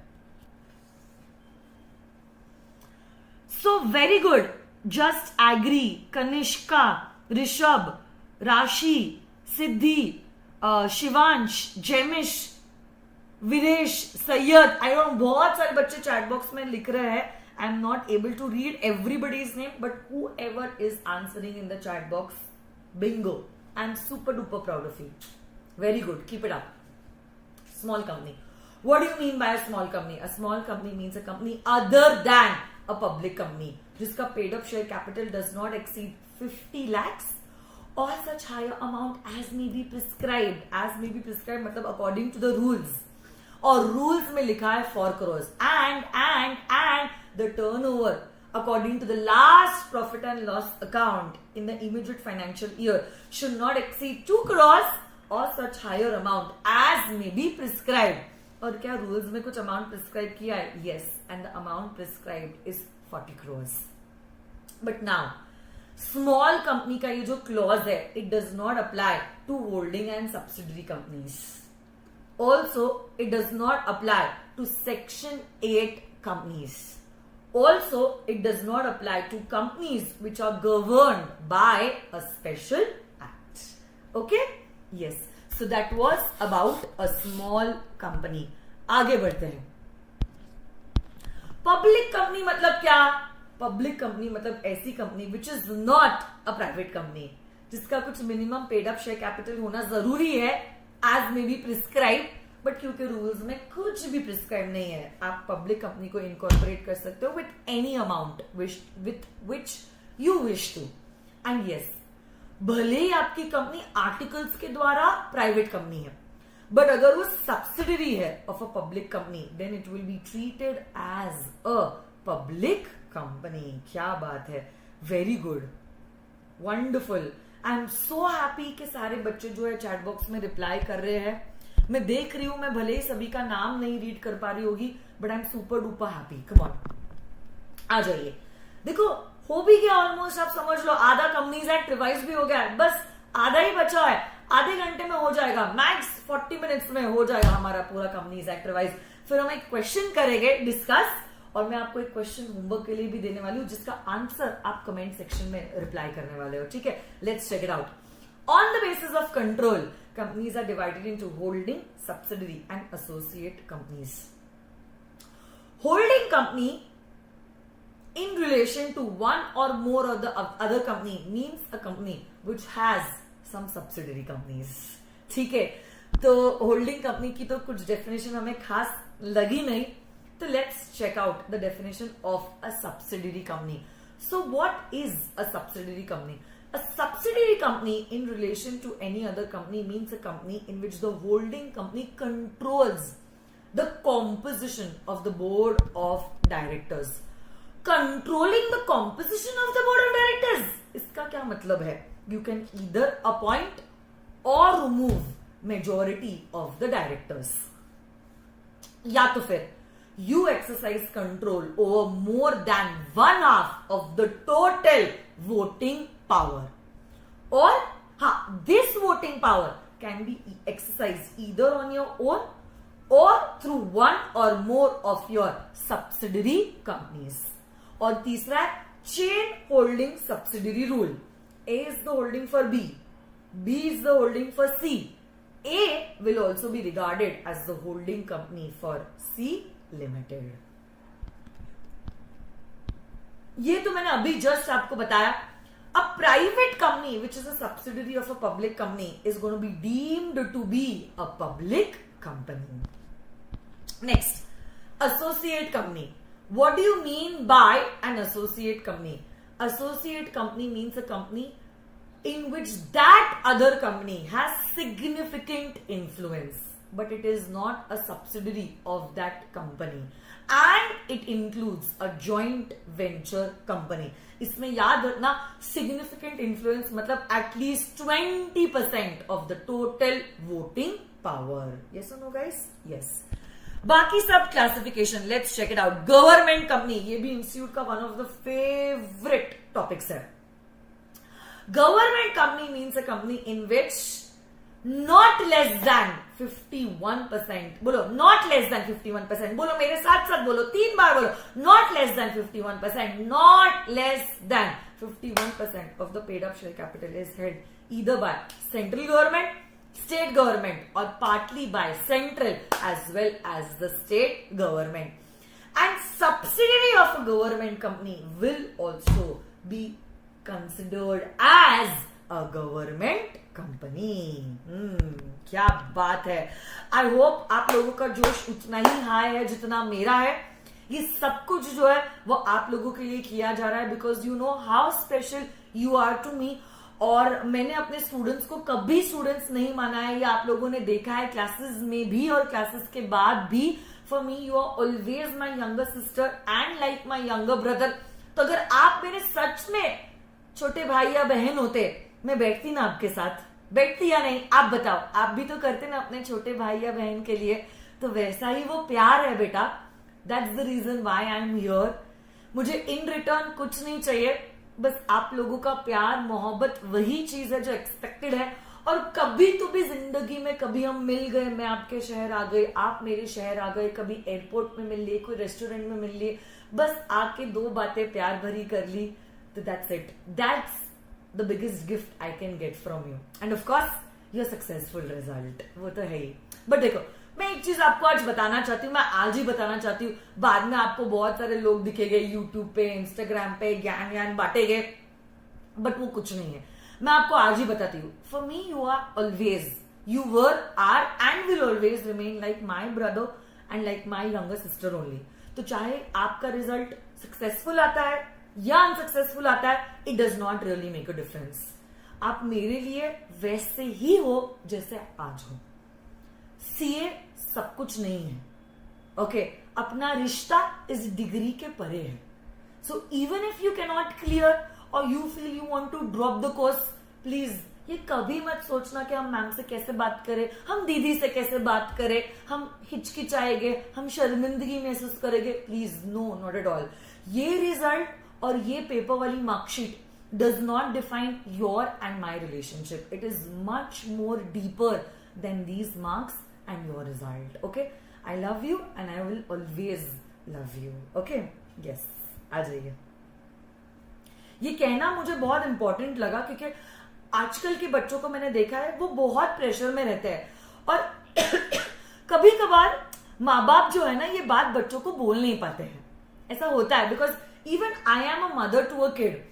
A: So very good. Just agree, Kanishka, Rishabh, Rashi, Siddhi, Shivansh, Jaimish, Viresh, Syed, I don't, बहुत सारे बच्चे चैट बॉक्स में लिख रहे हैं. I am not able to read everybody's name, but whoever is answering in the chat box, bingo. I am super duper proud of you. Very good, keep it up. Small company. What do you mean by a small company? A small company means a company other than a public company जिसका paid up share capital does not exceed 50 lakhs or such higher amount as may be prescribed. As may be prescribed मतलब according to the rules. और rules में लिखा है 4 crores and the turnover according to the last profit and loss account in the immediate financial year should not exceed 2 crores और such higher amount as may be prescribed. और क्या rules में कुछ amount prescribe किया है? Yes, and the amount prescribed is 40 crores. But now, small company का ये जो clause है, it does not apply to holding and subsidiary companies. Also, it does not apply to Section 8 companies. Also, it does not apply to companies which are governed by a special act. Okay? Yes, so that was about a small company. आगे बढ़ते हैं. Public company मतलब क्या? Public company मतलब ऐसी company which is not a private company, जिसका कुछ minimum paid up share capital होना जरूरी है as may be prescribe, but क्योंकि रूल्स में कुछ भी प्रिस्क्राइब नहीं है, आप पब्लिक कंपनी को इनकॉर्पोरेट कर सकते हो with any amount with which you wish to. And yes, भले ही आपकी कंपनी आर्टिकल्स के द्वारा प्राइवेट कंपनी है, बट अगर वो सब्सिडरी है of a public company, then it will be treated as a public company. क्या बात है, very good, wonderful. I am so happy कि सारे बच्चे जो है चैट बॉक्स में रिप्लाई कर रहे हैं. मैं देख रही हूं, मैं भले ही सभी का नाम नहीं रीड कर पा रही होगी, but I am super duper happy. Come on, आ जाइए. देखो, हो भी गया ऑलमोस्ट, आप समझ लो आधा कंपनीज एक्ट रिवाइज भी हो गया है, बस आधा ही बचा है. आधे घंटे में हो जाएगा, मैक्स 40 मिनट्स में हो जाएगा हमारा पूरा कंपनीज एक्ट रिवाइज. फिर हम एक क्वेश्चन करेंगे डिस्कस, और मैं आपको एक क्वेश्चन होमवर्क के लिए भी देने वाली हूं जिसका आंसर आप कमेंट सेक्शन में रिप्लाई करने वाले हो. ठीक है, let's check it out. On the basis of control, companies are divided into holding, subsidiary and associate companies. Holding company in relation to one or more of the other company means a company which has some subsidiary companies. ठीक है, तो holding company की तो कुछ definition हमें खास लगी नहीं, तो let's check out the definition of a subsidiary company. So what is a subsidiary company? A subsidiary company in relation to any other company means a company in which the holding company controls the composition of the board of directors. Controlling the composition of the board of directors, इसका क्या मतलब है? You can either appoint or remove majority of the directors, या तो फिर you exercise control over more than 1/2 of the total voting power, or this voting power can be exercised either on your own or through one or more of your subsidiary companies. और तीसरा है chain holding subsidiary rule. A is the holding for B, B is the holding for C, A will also be regarded as the holding company for C Limited. ये तो मैंने अभी just आपको बताया. A private company which is a subsidiary of a public company is going to be deemed to be a public company. Next, associate company. What do you mean by an associate company? Associate company means a company in which that other company has significant influence. but it is not a subsidiary of that company and it includes a joint venture company. इसमें याद रखना significant influence मतलब at least 20% of the total voting power. Yes or no guys? Yes. बाकी सब classification let's check it out. Government company, ये भी institute का one of the favourite topics है. Government company means a company in which not less than 51%. बोलो not less than 51%. बोलो मेरे साथ साथ बोलो, 3 बार बोलो. Not less than 51%. Not less than 51% of the paid up share capital is held either by central government, state government or partly by central as well as the state government. And subsidiary of a government company will also be considered as a government company. क्या बात है. I hope आप लोगों का जोश उतना ही high है जितना मेरा है. ये सब कुछ जो है वो आप लोगों के लिए किया जा रहा है because you know how special you are to me. और मैंने अपने स्टूडेंट्स को कभी स्टूडेंट्स नहीं माना है, ये आप लोगों ने देखा है क्लासेस में भी और क्लासेस के बाद भी. For me you are always my younger sister and like my younger brother. तो अगर आप मेरे सच में छोटे भाई या बहन होते, मैं बैठती ना आपके साथ, बैठती या नहीं आप बताओ. आप भी तो करते ना अपने छोटे भाई या बहन के लिए. तो वैसा ही वो प्यार है बेटा. That's the reason why I am here. मुझे इन रिटर्न कुछ नहीं चाहिए, बस आप लोगों का प्यार मोहब्बत वही चीज है जो एक्सपेक्टेड है. और कभी तो भी जिंदगी में कभी हम मिल गए, मैं आपके शहर आ गई, आप मेरे शहर आ गए, कभी एयरपोर्ट में मिल लिए, कोई रेस्टोरेंट में मिल लिए, बस आके 2 बातें प्यार भरी कर ली. तो that's it. That's the biggest gift I can get from you. End of course your successful result, वो तो है ही. बट देखो मैं एक चीज आपको आज बताना चाहती हूँ, मैं आज ही बताना चाहती हूँ. बाद में आपको बहुत सारे लोग दिखेंगे यूट्यूब पे, इंस्टाग्राम पे ज्ञान ज्ञान बांटेंगे, बट वो कुछ नहीं है. मैं आपको आज ही बताती हूँ. For me you are always, you were are and will always remain like my brother and like my younger sister only. तो चाहे आपका रिजल्ट सक्सेसफुल आता है या अनसक्सेसफुल आता है, it does not really make a difference. आप मेरे लिए वैसे ही हो जैसे आज हो. सीए सब कुछ नहीं है. ओके अपना रिश्ता इस डिग्री के परे है. So even if you can not clear or you feel you want to drop the course, please ये कभी मत सोचना कि हम मैम से कैसे बात करें, हम दीदी से कैसे बात करें, हम हिचकिचाएंगे, हम शर्मिंदगी महसूस करेंगे. Please no, not at all. ये रिजल्ट और ये पेपर वाली marksheet does not define your and my relationship. It is much more deeper than these marks and your result. Okay, I love you and I will always love you. Okay, yes. आ जाइए. ये कहना मुझे बहुत important लगा क्योंकि आजकल के बच्चों को मैंने देखा है वो बहुत प्रेशर में रहते हैं और कभी कभार माँ बाप जो है ना ये बात बच्चों को बोल नहीं पाते हैं. ऐसा होता है because even I am a mother to a kid.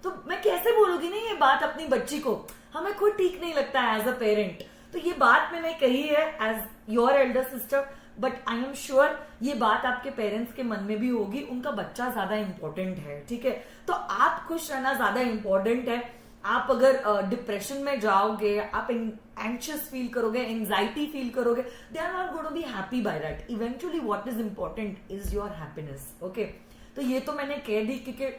A: तो मैं कैसे बोलूंगी नहीं ये बात अपनी बच्ची को, हमें खुद ठीक नहीं लगता है एज अ पेरेंट. तो ये बात मैंने कही है as your elder sister, but I am sure ये बात आपके पेरेंट्स के मन में भी होगी. उनका बच्चा ज्यादा इंपॉर्टेंट है, ठीक है. तो आप खुश रहना ज्यादा इंपॉर्टेंट है. आप अगर डिप्रेशन में जाओगे, आप एंशियस फील करोगे, एंजाइटी फील करोगे, they are not going to be happy by that. Eventually what is important is your happiness. Okay, तो ये तो मैंने कह दी क्योंकि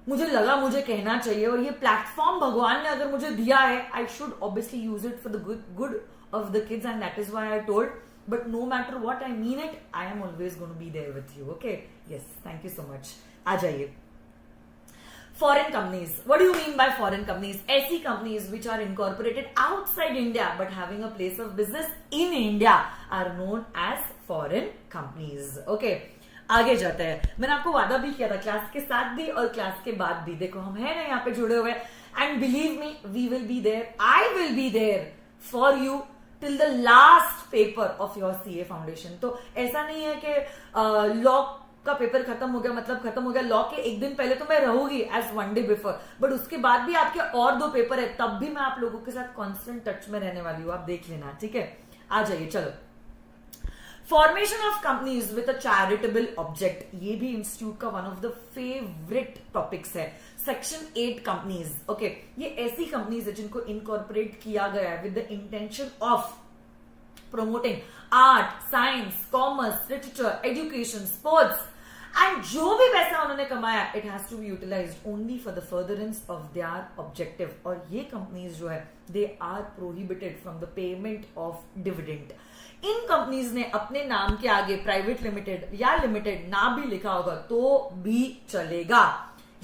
A: मुझे लगा मुझे कहना चाहिए और ये प्लेटफॉर्म भगवान ने अगर मुझे दिया है, I should obviously use it for the good of the kids and that is why I told. But no matter what I mean it, I am always going to be there with you. Okay, yes, thank you so much. आ जाइए. Foreign companies. What do you mean by foreign companies? ऐसी companies which are incorporated outside India but having a place of business in India are known as foreign companies. Okay. आगे जाते हैं. मैंने आपको वादा भी किया था क्लास के साथ भी और क्लास के बाद भी. देखो हम हैं ना यहाँ पे जुड़े हुए and believe me we will be there, I will be there for you till the last paper of your CA foundation. तो ऐसा नहीं है कि लॉ का पेपर खत्म हो गया मतलब खत्म हो गया. लॉ के एक दिन पहले तो मैं रहूंगी एज 1 डे बिफोर, बट उसके बाद भी आपके और 2 पेपर है, तब भी मैं आप लोगों के साथ कांस्टेंट टच में रहने वाली हूँ. आप देख लेना, ठीक है. आ जाइए. चलो, formation of companies with a charitable object, ये भी इंस्टीट्यूट का one of the favourite topics है. Section 8 companies. ओके, ये ऐसी कंपनीज है जिनको इनकॉर्पोरेट किया गया है with the intention of promoting art, science, commerce, literature, education, sports. And जो भी पैसा उन्होंने कमाया it has to be utilised only for the furtherance of their objective. और ये कंपनीज जो है they are prohibited from the payment of dividend. In companies ने अपने नाम के आगे प्राइवेट लिमिटेड या लिमिटेड ना भी लिखा होगा तो भी चलेगा.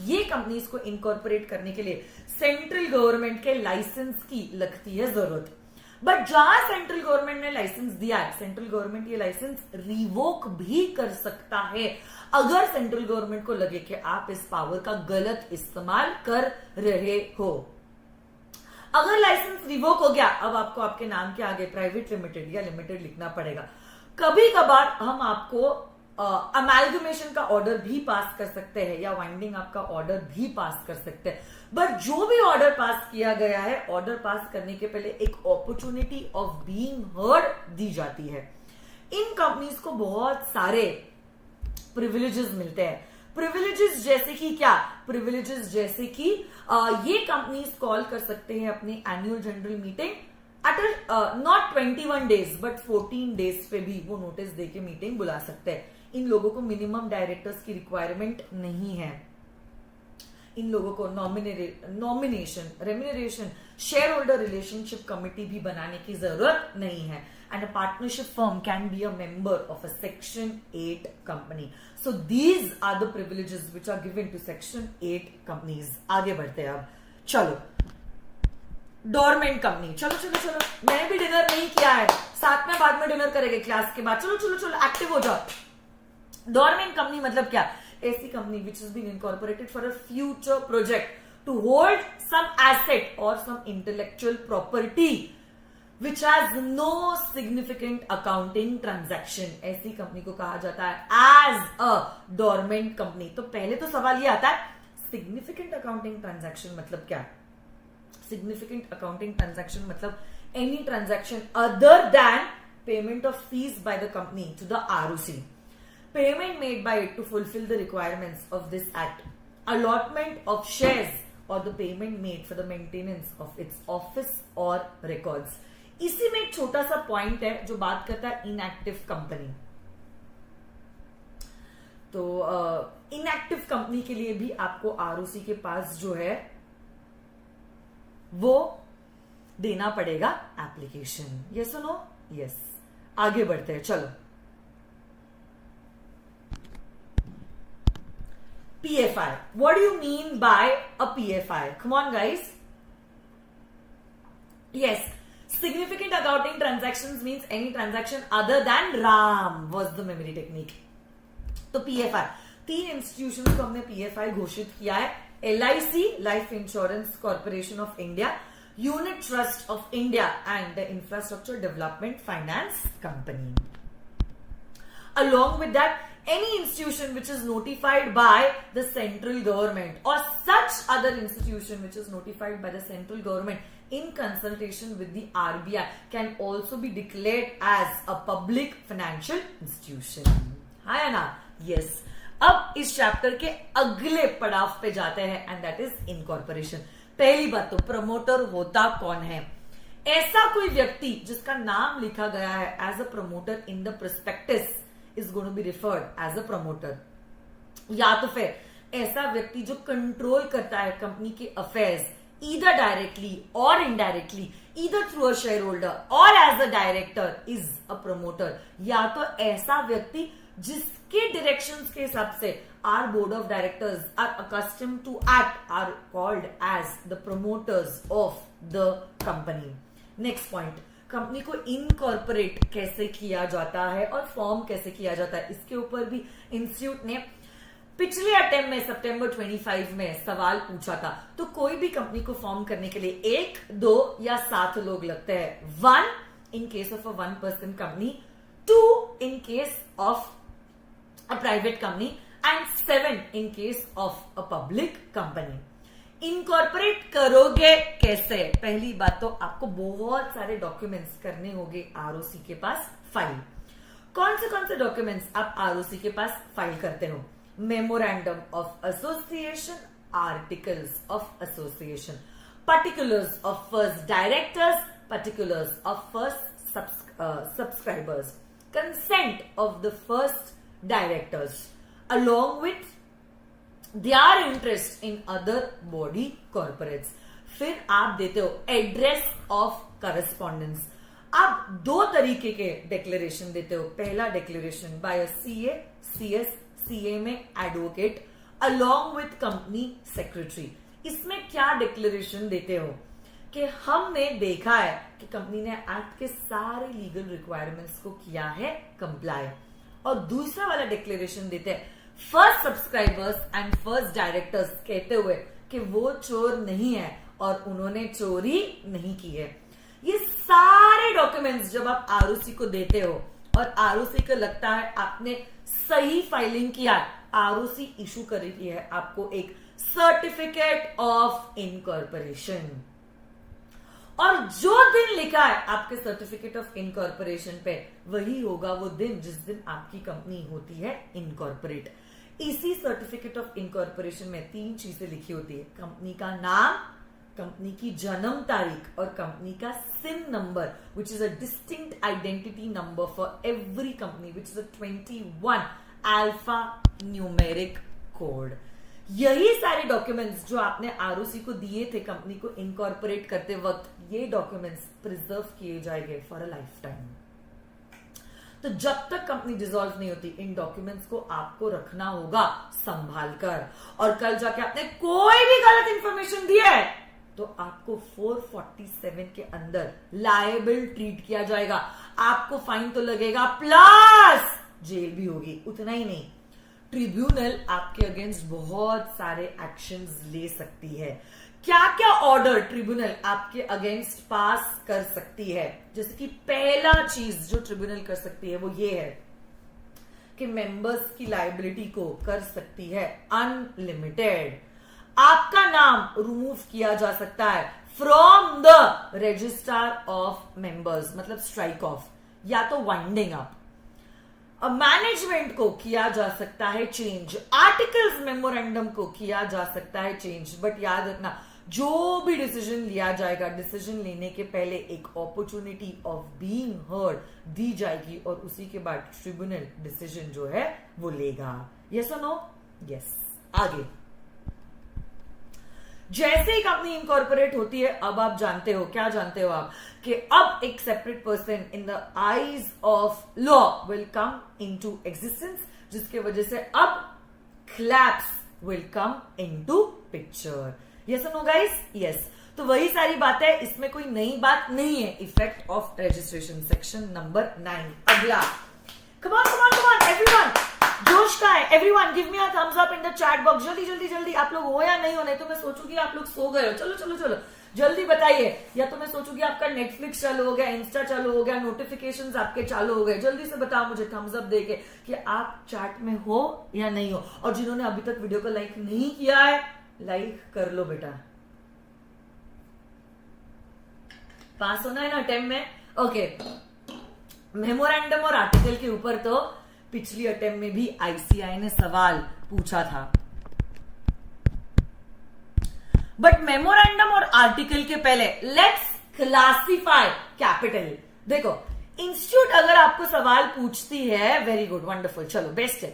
A: ये कंपनीज को इनकॉर्पोरेट करने के लिए सेंट्रल गवर्नमेंट के लाइसेंस की लगती है जरूरत. बट जहां सेंट्रल गवर्नमेंट ने लाइसेंस दिया है, सेंट्रल गवर्नमेंट ये लाइसेंस रिवोक भी कर सकता है अगर सेंट्रल गवर्नमेंट को लगे कि आप इस पावर का गलत इस्तेमाल कर रहे हो. अगर लाइसेंस रिवोक हो गया, अब आपको आपके नाम के आगे प्राइवेट लिमिटेड या लिमिटेड लिखना पड़ेगा. कभी कभार हम आपको अमेलगमेशन का ऑर्डर भी पास कर सकते हैं या वाइंडिंग अप का ऑर्डर भी पास कर सकते हैं. बट जो भी ऑर्डर पास किया गया है, ऑर्डर पास करने के पहले एक अपॉर्चुनिटी ऑफ बीइंग हर्ड दी जाती है. इन कंपनीज को बहुत सारे प्रिविलेजेस मिलते हैं. प्रिविलेजेस जैसे कि क्या? प्रिविलेजेस जैसे कि ये कंपनीज कॉल कर सकते हैं अपनी annual general meeting at not 21 days but 14 days पे भी वो नोटिस देके मीटिंग बुला सकते हैं. इन लोगों को मिनिमम डायरेक्टर्स की रिक्वायरमेंट नहीं है. इन लोगों को nomination, remuneration, share holder relationship committee भी बनाने की जरूरत नहीं है. And a partnership firm can be a member of a section 8 company. So these are the privileges which are given to section 8 companies. आगे बढ़ते हैं अब. चलो, डोरमेंट कंपनी. चलो चलो चलो, मैंने भी डिनर नहीं किया है, साथ में बाद में डिनर करेंगे क्लास के बाद. चलो चलो चलो, एक्टिव हो जाओ. डोरमेंट कंपनी मतलब क्या? ऐसी company which is been incorporated for a future project to hold some asset or some intellectual property which has no significant accounting transaction. ऐसी कंपनी को कहा जाता है एज अ डोरमेंट कंपनी. तो पहले तो सवाल ये आता है, सिग्निफिकेंट अकाउंटिंग ट्रांजैक्शन मतलब क्या? सिग्निफिकेंट अकाउंटिंग ट्रांजैक्शन मतलब any transaction other than payment of fees by the company to the ROC, payment made by it to fulfill the requirements of this act, allotment of shares or the payment made for the maintenance of its office or records. इसी में एक छोटा सा point है जो बात करता है इनएक्टिव कंपनी. तो इनएक्टिव कंपनी के लिए भी आपको ROC के पास जो है वो देना पड़ेगा एप्लीकेशन. यस और नो? यस. आगे बढ़ते हैं. चलो, PFI. What do you mean by a PFI? Come on, guys. Yes, significant accounting transactions means any transaction other than RAM was the memory technique. तो PFI, 3 इंस्टीट्यूशंस को हमने PFI घोषित किया है. LIC, life insurance corporation of India, unit trust of India and the infrastructure development finance company. Along with that, any institution which is notified by the central government or such other institution which is notified by the central government in consultation with the RBI can also be declared as a public financial institution. है ना? Yes. अब इस chapter के अगले पड़ाव पे जाते हैं एंड दैट इज इनकॉर्पोरेशन. पहली बात तो प्रमोटर होता कौन है? ऐसा कोई व्यक्ति जिसका नाम लिखा गया है as a promoter in the prospectus is going to be referred as a promoter. या तो फिर ऐसा व्यक्ति जो कंट्रोल करता है कंपनी के affairs either directly or indirectly, either through a shareholder or as a director is a promoter. या तो ऐसा व्यक्ति जिसके डायरेक्शंस के हिसाब से our board of directors are accustomed to act are called as the promoters of the company. Next point, company को incorporate कैसे किया जाता है और फॉर्म कैसे किया जाता है, इसके ऊपर भी इंस्टीट्यूट ने पिछले अटेम्प्ट में सितंबर 25 में सवाल पूछा था. तो कोई भी कंपनी को फॉर्म करने के लिए 1, 2 या 7 लोग लगते हैं. 1 in case of a 1-person company, 2 in case of a private company and 7 in case of a public company. Incorporate करोगे कैसे? पहली बात तो आपको बहुत सारे डॉक्यूमेंट्स करने होंगे ROC के पास फाइल. कौन से डॉक्यूमेंट्स आप ROC के पास फाइल करते हो? Memorandum of association, articles of association, particulars of first directors, particulars of first subscribers, consent of the first directors along with their interest in other body corporates. फिर आप देते हो एड्रेस ऑफ करस्पॉन्डेंस. आप दो तरीके के डिक्लेरेशन देते हो. पहला declaration by a CA, CS, CA में advocate along with company secretary. इसमें क्या डिक्लेरेशन देते हो कि हमने देखा है कि कंपनी ने एक्ट के सारे लीगल रिक्वायरमेंट्स को किया है कंप्लाई. और दूसरा वाला डिक्लेरेशन देते हैं first subscribers and first directors कहते हुए कि वो चोर नहीं है और उन्होंने चोरी नहीं की है. ये सारे डॉक्यूमेंट्स जब आप आरओसी को देते हो और आरओसी को लगता है आपने सही फाइलिंग किया, आरओसी इशू कर रही है आपको एक सर्टिफिकेट ऑफ इनकॉर्पोरेशन. और जो दिन लिखा है आपके सर्टिफिकेट ऑफ इनकॉर्पोरेशन पे वही होगा वो दिन जिस दिन आपकी कंपनी होती है इनकॉर्पोरेट. इसी सर्टिफिकेट ऑफ इनकॉर्पोरेशन में 3 चीजें लिखी होती है. कंपनी का नाम, कंपनी की जन्म तारीख और कंपनी का CIN number which is a distinct identity number for every company which is a 21 alpha numeric code. यही सारे डॉक्यूमेंट्स जो आपने आरओसी को दिए थे कंपनी को इनकॉर्पोरेट करते वक्त, ये डॉक्यूमेंट्स प्रिजर्व किए जाएंगे फॉर अ लाइफ टाइम. तो जब तक कंपनी डिसॉल्व नहीं होती इन डॉक्यूमेंट्स को आपको रखना होगा संभाल कर. और कल जाके आपने कोई भी गलत इंफॉर्मेशन दिया है तो आपको 447 के अंदर लायबल ट्रीट किया जाएगा. आपको फाइन तो लगेगा प्लस जेल भी होगी. उतना ही नहीं, ट्रिब्यूनल आपके अगेंस्ट बहुत सारे एक्शंस ले सकती है. क्या क्या ऑर्डर ट्रिब्यूनल आपके अगेंस्ट पास कर सकती है? जैसे कि पहला चीज जो ट्रिब्यूनल कर सकती है वो ये है कि मेंबर्स की लायबिलिटी को कर सकती है अनलिमिटेड. आपका नाम रिमूव किया जा सकता है from the register of members, मतलब स्ट्राइक ऑफ या तो वाइंडिंग अप. मैनेजमेंट को किया जा सकता है चेंज, आर्टिकल्स मेमोरेंडम को किया जा सकता है चेंज. बट याद रखना जो भी डिसीजन लिया जाएगा, डिसीजन लेने के पहले एक अपॉर्चुनिटी ऑफ बीइंग हर्ड दी जाएगी और उसी के बाद ट्रिब्यूनल डिसीजन जो है वो लेगा. यस और नो? यस. आगे जैसे ही कंपनी इनकॉर्पोरेट होती है अब आप जानते हो, क्या जानते हो आप, कि अब एक separate person in the eyes of law will come into existence, जिसके वजह से अब claps will come into picture. Yes no guys? Yes. तो वही सारी बात है, इसमें कोई नई बात नहीं है. Effect of registration section number 9. अगला, कम on come on come on everyone, जोश का है. Everyone give me a thumbs up in the chat box. जल्दी जल्दी जल्दी. आप लोग हो या नहीं हो, नहीं तो मैं सोचूंगी आप लोग सो गए हो. चलो चलो चलो जल्दी बताइए, या तो मैं सोचूंगी आपका नेटफ्लिक्स चालू हो गया, इंस्टा चालू हो गया, नोटिफिकेशंस आपके चालू हो गए. जल्दी से बताओ मुझे थम्स अप देके कि आप चैट में हो या नहीं हो. और जिन्होंने अभी तक वीडियो को लाइक नहीं किया है लाइक कर लो बेटा. पास होना है ना अटेम्प्ट में. ओके. मेमोरेंडम और आर्टिकल के ऊपर तो पिछली अटेम्प्ट में भी आईसीआई ने सवाल पूछा था. बट मेमोरेंडम और आर्टिकल के पहले लेट्स क्लासिफाई कैपिटल. देखो, इंस्टीट्यूट अगर आपको सवाल पूछती है, वेरी गुड, वंडरफुल, चलो बेस्ट है.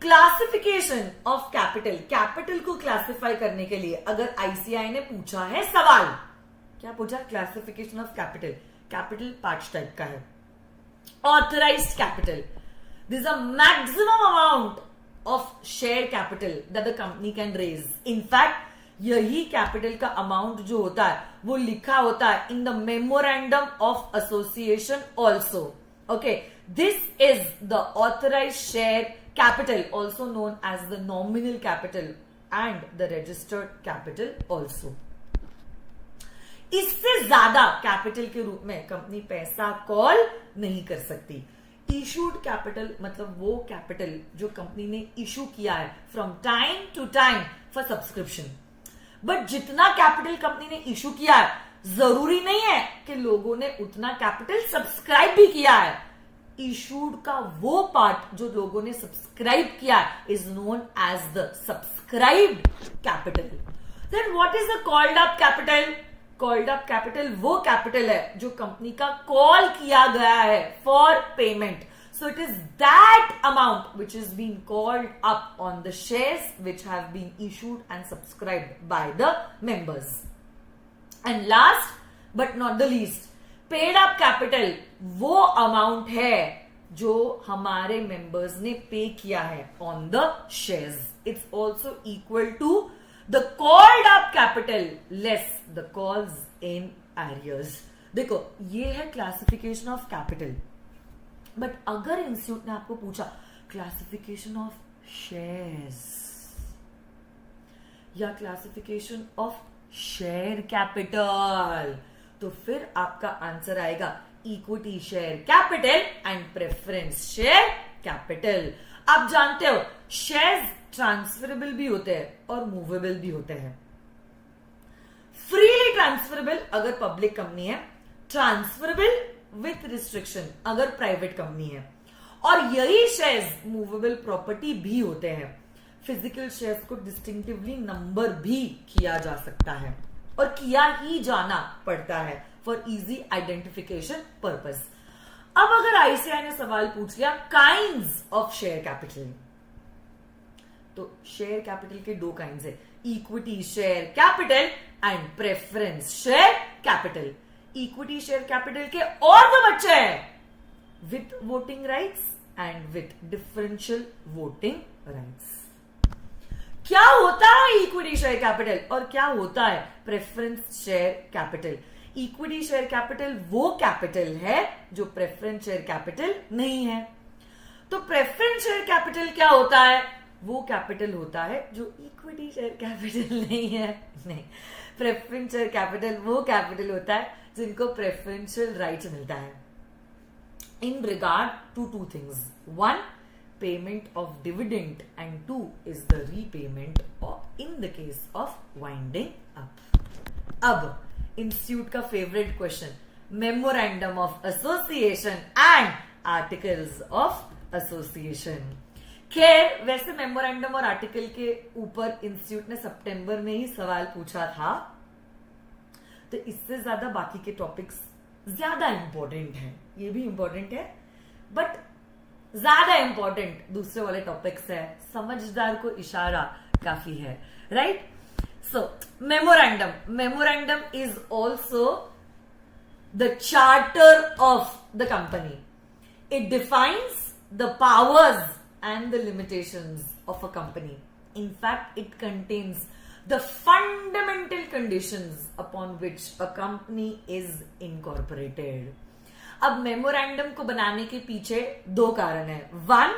A: क्लासिफिकेशन ऑफ कैपिटल, कैपिटल को क्लासिफाई करने के लिए अगर आईसीआई ने पूछा है सवाल, क्या पूछा? Classification of capital. Capital 5 type का है. Authorised capital, this a maximum amount of share capital that the company can raise. In fact यही कैपिटल का अमाउंट जो होता है वो लिखा होता है in the memorandum of association also. Okay, this is the authorised share capital, also known as the nominal capital and the registered capital also. इससे ज्यादा कैपिटल के रूप में कंपनी पैसा कॉल नहीं कर सकती. इशूड कैपिटल मतलब वो कैपिटल जो कंपनी ने इशू किया है from time to time for subscription. But जितना कैपिटल कंपनी ने इशू किया है जरूरी नहीं है कि लोगों ने उतना कैपिटल सब्सक्राइब भी किया है. इशूड का वो पार्ट जो लोगों ने सब्सक्राइब किया is known as the subscribed capital. Then what is the called up capital? Called up capital वो कैपिटल है जो कंपनी का कॉल किया गया है for payment. So it is that amount which is being called up on the shares which have been issued and subscribed by the members. And last but not the least, paid up capital वो amount है जो हमारे members ने पे किया है on the shares. It's also equal to the called up capital less the calls in arrears. देखो ये है क्लासिफिकेशन ऑफ कैपिटल. बट अगर इंस्टीट्यूट ने आपको पूछा क्लासिफिकेशन ऑफ शेयर्स या क्लासिफिकेशन ऑफ शेयर कैपिटल, तो फिर आपका आंसर आएगा equity share capital and preference share capital. आप जानते हो शेयर्स ट्रांसफरेबल भी होते हैं और मूवेबल भी होते हैं. फ्रीली ट्रांसफरेबल अगर पब्लिक कंपनी है, ट्रांसफरेबल विथ रिस्ट्रिक्शन अगर प्राइवेट कंपनी है, और यही शेयर्स मूवेबल प्रॉपर्टी भी होते हैं. फिजिकल शेयर्स को डिस्टिंक्टिवली नंबर भी किया जा सकता है और किया ही जाना पड़ता है फॉर इजी आइडेंटिफिकेशन पर्पस. अब अगर आईसीआई ने सवाल पूछ लिया काइंड्स ऑफ शेयर कैपिटल, तो शेयर कैपिटल के दो काइंड्स है, equity share capital and preference share capital. Equity share capital के और दो बच्चे हैं, with voting rights and with differential voting rights. क्या होता है इक्विटी शेयर कैपिटल और क्या होता है preference share capital? Equity share capital वो कैपिटल है जो प्रेफरेंस शेयर कैपिटल नहीं है. तो प्रेफरेंस शेयर कैपिटल क्या होता है? वो कैपिटल होता है जो इक्विटी शेयर कैपिटल नहीं है. नहीं, प्रेफरेंस शेयर कैपिटल वो कैपिटल होता है जिनको प्रेफरेंशियल राइट्स मिलता है in regard to two things. One, payment of dividend and two is the repayment in the case of winding up. अब इंस्टीट्यूट का favourite question, memorandum of association and articles of association. खैर वैसे memorandum और article के ऊपर institute ने सितंबर में ही सवाल पूछा था, तो इससे ज्यादा बाकी के टॉपिक्स ज्यादा इंपॉर्टेंट हैं. ये भी इंपॉर्टेंट है बट ज्यादा इंपॉर्टेंट दूसरे वाले टॉपिक्स है. समझदार को इशारा काफी है, right? So memorandum is also the charter of the company. It defines the powers and the limitations of a company. In fact, it contains the fundamental conditions upon which a company is incorporated. अब memorandum को बनाने के पीछे दो कारण है. One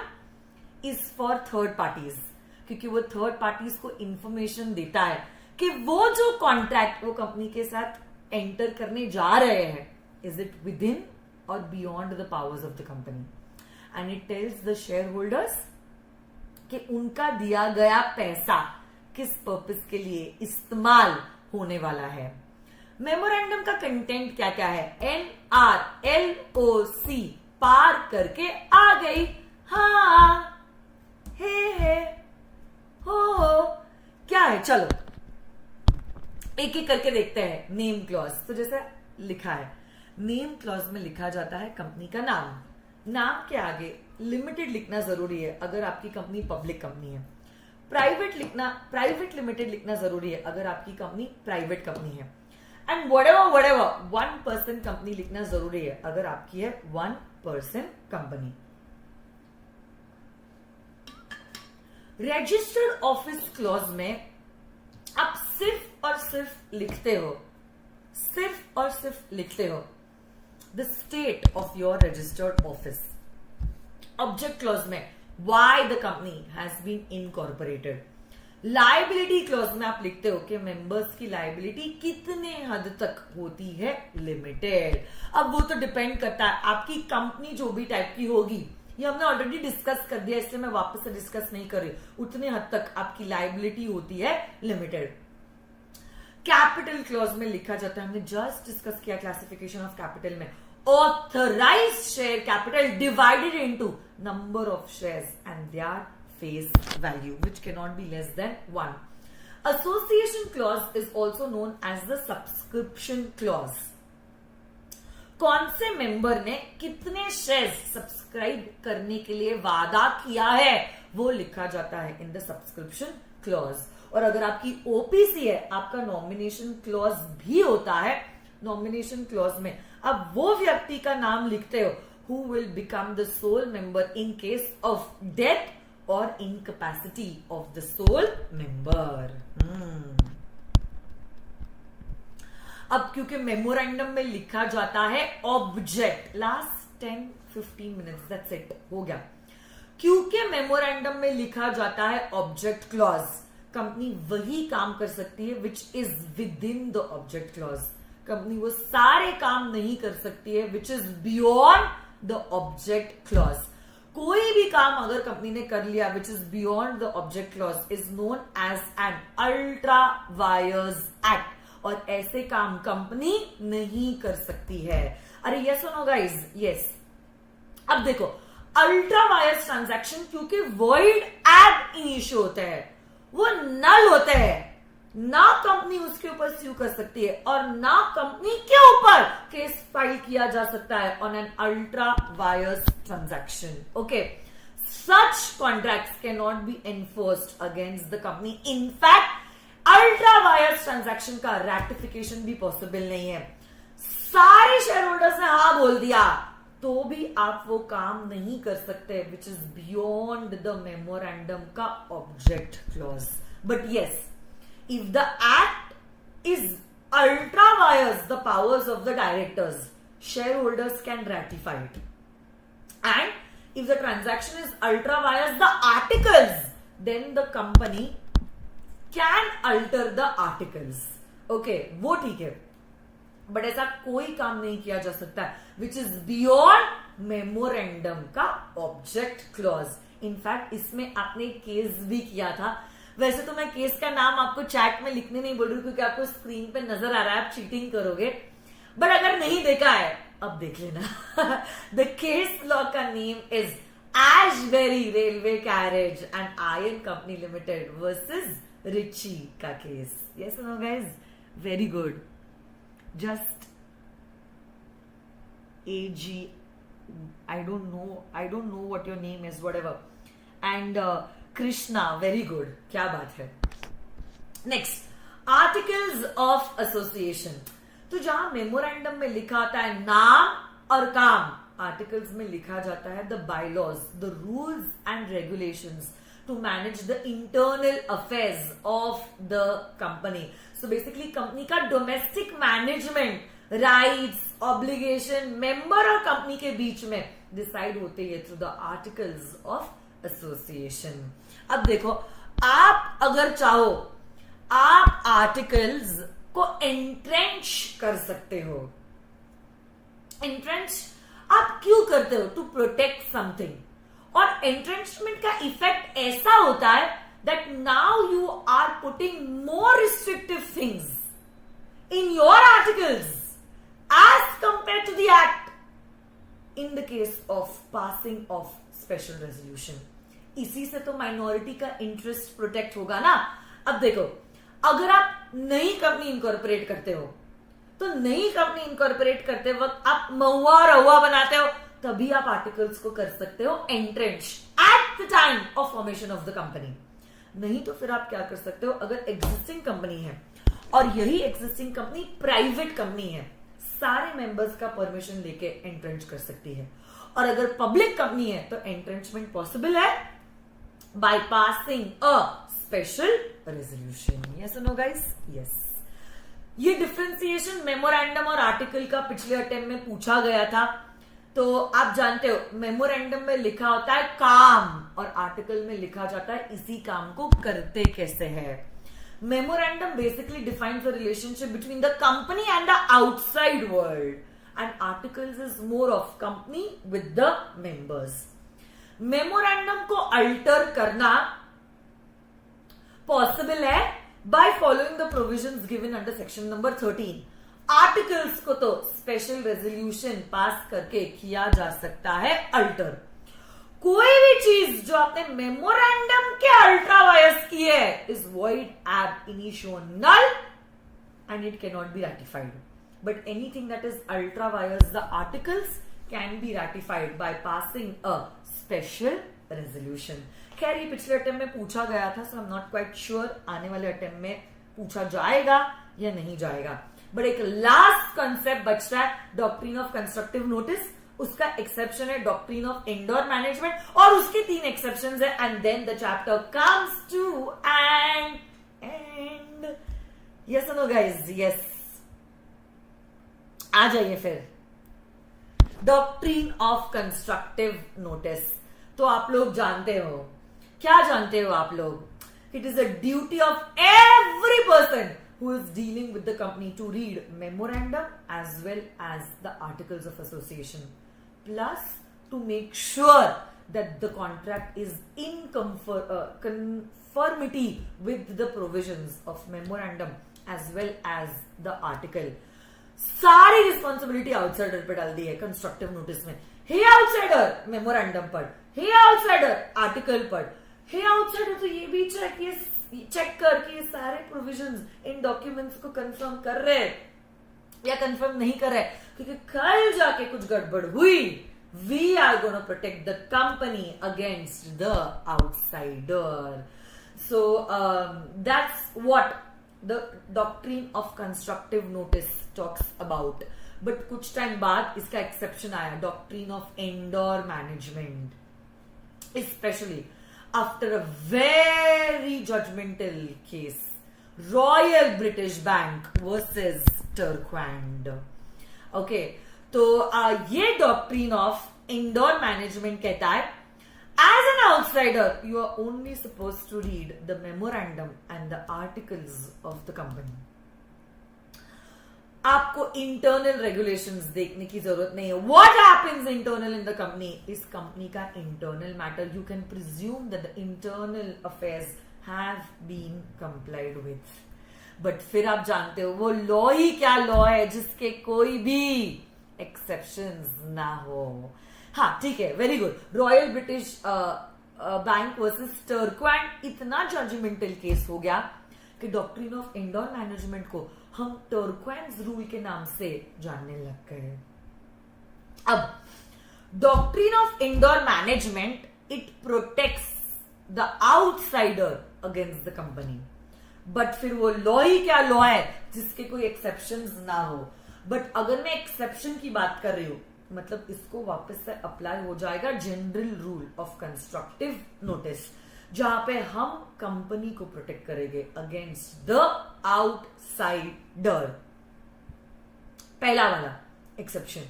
A: is for third parties, क्योंकि वो थर्ड पार्टीज को इंफॉर्मेशन देता है कि वो जो कॉन्ट्रैक्ट वो कंपनी के साथ एंटर करने जा रहे हैं, इज इट विद इन और beyond the powers of the company. And it tells the share holders कि उनका दिया गया पैसा किस पर्पस के लिए इस्तेमाल होने वाला है. मेमोरेंडम का कंटेंट क्या क्या है? NRLOC, पार करके आ गई, हाँ, हे, हो, क्या है? चलो एक एक करके देखते हैं. नेम क्लॉज, तो जैसे लिखा है, नेम क्लॉज में लिखा जाता है कंपनी का नाम. नाम के आगे लिमिटेड लिखना जरूरी है अगर आपकी कंपनी पब्लिक कंपनी है. प्राइवेट लिमिटेड लिखना जरूरी है अगर आपकी कंपनी प्राइवेट कंपनी है. एंड whatever 1% कंपनी लिखना जरूरी है अगर आपकी है 1% कंपनी. रजिस्टर्ड ऑफिस क्लॉज में आप सिर्फ और सिर्फ लिखते हो the state of your registered office. Object clause में why the company has been incorporated. Liability clause में आप लिखते हो कि members की liability कितने हद तक होती है, limited. अब वो तो डिपेंड करता है आपकी कंपनी जो भी टाइप की होगी, ये हमने ऑलरेडी डिस्कस कर दिया, इसलिए मैं वापस से डिस्कस नहीं कर रही. उतने हद तक आपकी लाइबिलिटी होती है लिमिटेड. कैपिटल क्लॉज में लिखा जाता है, हमने जस्ट डिस्कस किया क्लासिफिकेशन ऑफ कैपिटल में, authorised share capital divided into number of shares and their face value which can not be less than 1. Association clause is also known as the subscription clause. कौन से member ने कितने shares subscribe करने के लिए वादा किया है वो लिखा जाता है इन द सब्सक्रिप्शन क्लॉज। और अगर आपकी ओपीसी है, आपका नॉमिनेशन क्लॉज भी होता है। नॉमिनेशन क्लॉज में आप वो व्यक्ति का नाम लिखते हो who will become the sole member in case of death or incapacity of the sole member. अब क्योंकि मेमोरेंडम में लिखा जाता है object, last 10-15 minutes that's it, हो गया। क्योंकि मेमोरेंडम में लिखा जाता है ऑब्जेक्ट क्लॉज, कंपनी वही काम कर सकती है which is within the object clause. Company वो सारे काम नहीं कर सकती है which is beyond the object clause. कोई भी काम अगर कंपनी ने कर लिया which is beyond the object clause is known as an ultra vires act, और ऐसे काम कंपनी नहीं कर सकती है। अरे यस और नो गाइज? यस। अब देखो, अल्ट्रा वायर्स ट्रांजैक्शन क्योंकि वॉइड एब इनिशियो होते हैं, वो नल होते हैं, ना कंपनी उसके ऊपर स्यू कर सकती है और ना कंपनी के ऊपर केस फाइल किया जा सकता है on an ultra wires transaction. Okay, such contracts can not B enforced against the company. In fact ultra vires transaction का रैटिफिकेशन भी पॉसिबल नहीं है। सारे शेयर होल्डर्स ने हाँ बोल दिया तो भी आप वो काम नहीं कर सकते which is beyond the memorandum का object clause. But yes, if the act is ultra wires the powers of the directors, shareholders can ratify it. And if the transaction is ultra wires the articles, then the company can alter the articles. Okay, वो ठीक है, but ऐसा कोई काम नहीं किया जा सकता विच इज बियॉन्ड मेमोरेंडम का ऑब्जेक्ट क्लॉज। इनफैक्ट इसमें आपने केस भी किया था। वैसे तो मैं केस का नाम आपको चैट में लिखने नहीं बोल रही हूँ क्योंकि आपको स्क्रीन पे नजर आ रहा है, आप चीटिंग करोगे, बट अगर नहीं देखा है अब देख लेना। द केस लॉ का name is Ashbury railway carriage and iron company limited versus Riche का केस। Yes no guys? Very good. Just AG, I don't know what your name is, whatever, and Krishna, very good, क्या बात है। Next, articles of association. तो जहां memorandum में लिखा होता है नाम और काम, आर्टिकल्स में लिखा जाता है the bylaws, the rules and regulations to manage the internal affairs of the company. So basically company का domestic management, rights, obligation member और कंपनी के बीच में डिसाइड होते हैं through the articles of association. अब देखो, आप अगर चाहो आप आर्टिकल्स को एंट्रेंच कर सकते हो। एंट्रेंच आप क्यों करते हो? To protect something. और एंट्रेंचमेंट का इफेक्ट ऐसा होता है that now you are putting more restrictive things in your articles as compare to the act in the case of passing of special resolution. इसी से तो माइनॉरिटी का इंटरेस्ट प्रोटेक्ट होगा ना। अब देखो, अगर आप नई कंपनी इनकॉर्पोरेट करते हो तो नई कंपनी इनकॉर्पोरेट करते वक्त आप महुआ रहुआ बनाते हो, तभी आप आर्टिकल्स को कर सकते हो entrench at the time of formation of the company. नहीं तो फिर आप क्या कर सकते हो, अगर एग्जिस्टिंग कंपनी है और यही एग्जिस्टिंग कंपनी प्राइवेट कंपनी है, सारे मेंबर्स का परमिशन लेके एंट्रेंच कर सकती है। और अगर पब्लिक कंपनी है तो एंट्रेंचमेंट पॉसिबल है by passing a special resolution. Yes no guys? Yes. ये डिफरेंशिएशन मेमोरेंडम और आर्टिकल का पिछले अटेम्प्ट में पूछा गया था। तो आप जानते हो, मेमोरेंडम में लिखा होता है काम और आर्टिकल में लिखा जाता है इसी काम को करते कैसे है। Memorandum basically defines the relationship between the company and the outside world, and articles is more of company with the members. Memorandum को अल्टर करना पॉसिबल है by following the provisions given under section number 13. Articles को तो special resolution pass करके किया जा सकता है अल्टर। कोई भी चीज जो आपने मेमोरेंडम के अल्ट्रा वायस की है is void ab initio null and it cannot be ratified. But anything that is ultra vires the articles can be ratified by passing a special resolution. खैर ये पिछले अटेम्प्ट में पूछा गया था, so I'm not quite sure आने वाले attempt में पूछा जाएगा या नहीं जाएगा. बट एक लास्ट कंसेप्ट बचता है डॉक्ट्रिन ऑफ कंस्ट्रक्टिव नोटिस. उसका एक्सेप्शन है डॉक्ट्रिन ऑफ इंडोर मैनेजमेंट और उसकी 3 एक्सेप्शंस है. And then the chapter comes to and yes no guys, yes आ जाइए फिर. डॉक्ट्रिन ऑफ कंस्ट्रक्टिव नोटिस तो आप लोग जानते हो. क्या जानते हो आप लोग? It is a duty of every person who is dealing with the company to read memorandum as well as the articles of association, plus to make sure that the contract is in conformity with the provisions of memorandum as well as the article. सारी responsibility outsider पे डाल दी है constructive notice में. हे outsider memorandum पढ़, हे outsider article पढ़, हे outsider तो ये भी चेक कर कि ये सारे प्रोविजंस इन डॉक्यूमेंट्स को कंफर्म कर रहे या कंफर्म नहीं कर रहे, क्योंकि कल जाके कुछ गड़बड़ हुई. We are gonna protect the company against the outsider. So that's what the doctrine of constructive notice talks about. But कुछ टाइम बाद इसका एक्सेप्शन आया, doctrine of indoor management, especially after a very judgmental case, Royal British Bank versus Turquand. Okay, तो ये doctrine of indoor management कहता है as an outsider you are only supposed to read the memorandum and the articles of the company. आपको internal regulations देखने की जरूरत नहीं है. What happens internal in the company इस कंपनी का internal matter. You can presume that the internal affairs have been complied with. But फिर आप जानते हो वो लॉ ही क्या लॉ है जिसके कोई भी एक्सेप्शंस ना हो. हाँ ठीक है, very good. Royal British bank versus Turquand इतना जजमेंटल केस हो गया कि डॉक्ट्रिन ऑफ इंडोर मैनेजमेंट को हम टर्क्वैंड्स रूल के नाम से जानने लग गए. अब doctrine of indoor management it protects the outsider against the company. But फिर वो लॉ ही क्या लॉ है जिसके कोई एक्सेप्शंस ना हो. बट अगर मैं एक्सेप्शन की बात कर रही हूं मतलब इसको वापस से अप्लाई हो जाएगा general rule of constructive notice, जहां पे हम कंपनी को प्रोटेक्ट करेंगे अगेंस्ट द आउटसाइडर. पहला वाला एक्सेप्शन,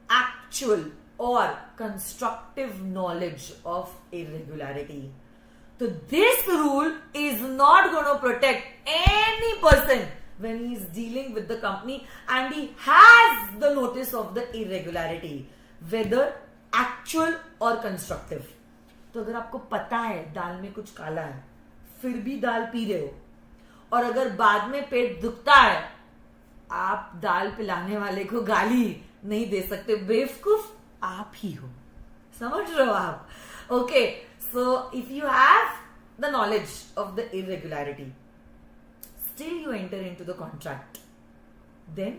A: एक्चुअल और कंस्ट्रक्टिव नॉलेज ऑफ इरेगुलरिटी. तो this rule is not gonna protect any person when he is dealing with the company and he has the notice of the irregularity, whether actual or constructive. तो अगर आपको पता है दाल में कुछ काला है फिर भी दाल पी रहे हो, और अगर बाद में पेट दुखता है आप दाल पिलाने वाले को गाली नहीं दे सकते. बेवकूफ आप ही हो, समझ रहे हो आप? Okay, so if you have the knowledge of the irregularity still you enter into the contract, then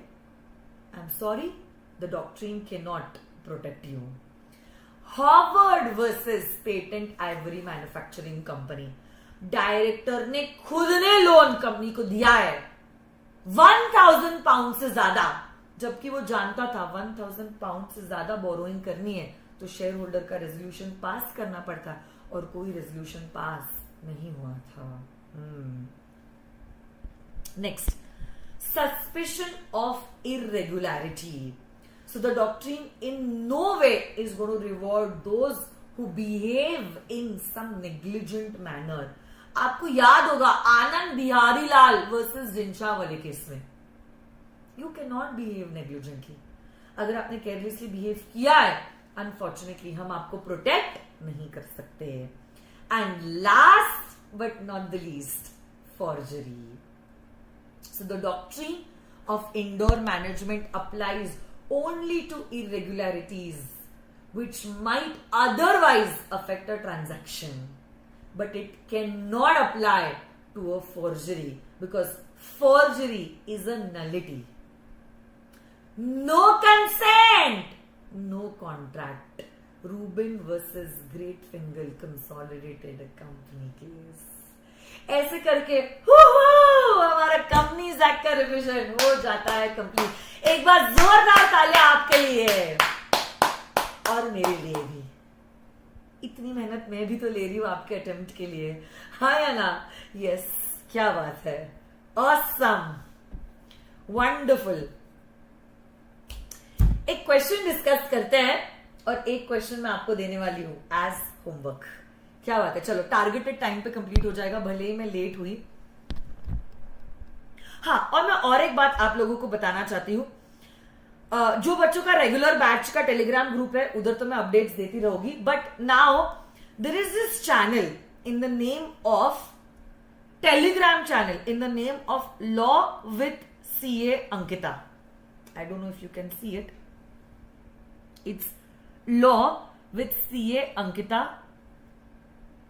A: I'm sorry, the doctrine cannot protect you. Harvard versus Patent Ivory Manufacturing Company. Director ने खुद ने loan company को दिया है 1000 pound से ज्यादा, जबकि वो जानता था 1000 पाउंड से ज्यादा बोरोइंग करनी है तो शेयर होल्डर का रेजोल्यूशन पास करना पड़ता, और कोई रेजोल्यूशन पास नहीं हुआ था. Next, suspicion of irregularity. So the doctrine in no way is going to reward those who behave in some negligent manner. आपको याद होगा आनंद बिहारी लाल वर्सेस जिंचा वाले केस में, you cannot behave negligently. अगर आपने केयरलेसली बिहेव किया है अनफॉर्चुनेटली हम आपको प्रोटेक्ट नहीं कर सकते. And last but not the least, forgery. So the doctrine of indoor management applies only to irregularities which might otherwise affect a transaction, but it cannot apply to a forgery because forgery is a nullity. No consent, no contract. Rubin versus Great Fingal Consolidated Company case. ऐसे करके हमारा companies act का revision हो जाता है complete. एक बार जोरदार तालियां आपके लिए और मेरे लिए भी। इतनी मेहनत मैं भी तो ले रही हूं आपके अटेम्प्ट के लिए, हाँ या ना? यस, क्या बात है, ऑसम, वंडरफुल। एक क्वेश्चन डिस्कस करते हैं और एक क्वेश्चन मैं आपको देने वाली हूं एज होमवर्क। क्या बात है, चलो टारगेटेड टाइम पे कंप्लीट हो जाएगा, भले ही मैं लेट हुई। हाँ, और मैं और एक बात आप लोगों को बताना चाहती हूं, जो बच्चों का रेगुलर बैच का टेलीग्राम ग्रुप है उधर तो मैं अपडेट्स देती रहूंगी, but now there is this channel in the name of Telegram channel in the name of law with CA Ankita. I don't know if you can see it, it's law with CA Ankita.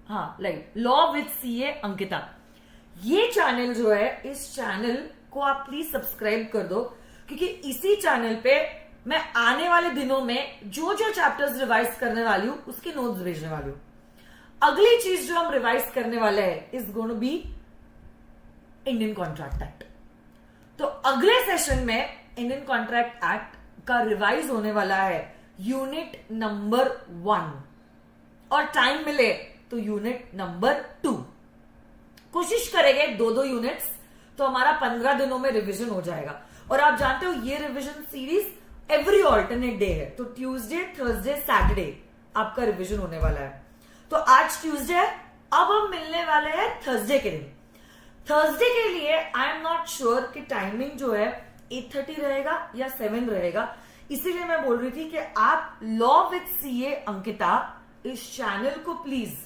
A: हाँ, like law with CA Ankita. ये channel जो है, इस channel को आप please subscribe कर दो, क्योंकि इसी चैनल पे मैं आने वाले दिनों में जो जो चैप्टर्स रिवाइज करने वाली हूं उसके नोट्स भेजने वाली हूं। अगली चीज जो हम रिवाइज करने वाले हैं is going to be Indian contract act. तो अगले सेशन में इंडियन कॉन्ट्रैक्ट एक्ट का रिवाइज होने वाला है यूनिट नंबर 1, और टाइम मिले तो यूनिट नंबर 2। कोशिश करेंगे 2-2 यूनिट्स, तो हमारा 15 दिनों में रिवीजन हो जाएगा। और आप जानते हो ये revision series every alternate day है, तो ट्यूसडे, थर्सडे, सैटरडे आपका रिवीजन होने वाला है। तो आज ट्यूसडे है, अब हम मिलने वाले हैं थर्सडे के दिन। थर्सडे के लिए आई एम नॉट श्योर कि टाइमिंग जो है 8:30 रहेगा या 7 रहेगा, इसीलिए मैं बोल रही थी कि आप लॉ विथ CA अंकिता इस चैनल को प्लीज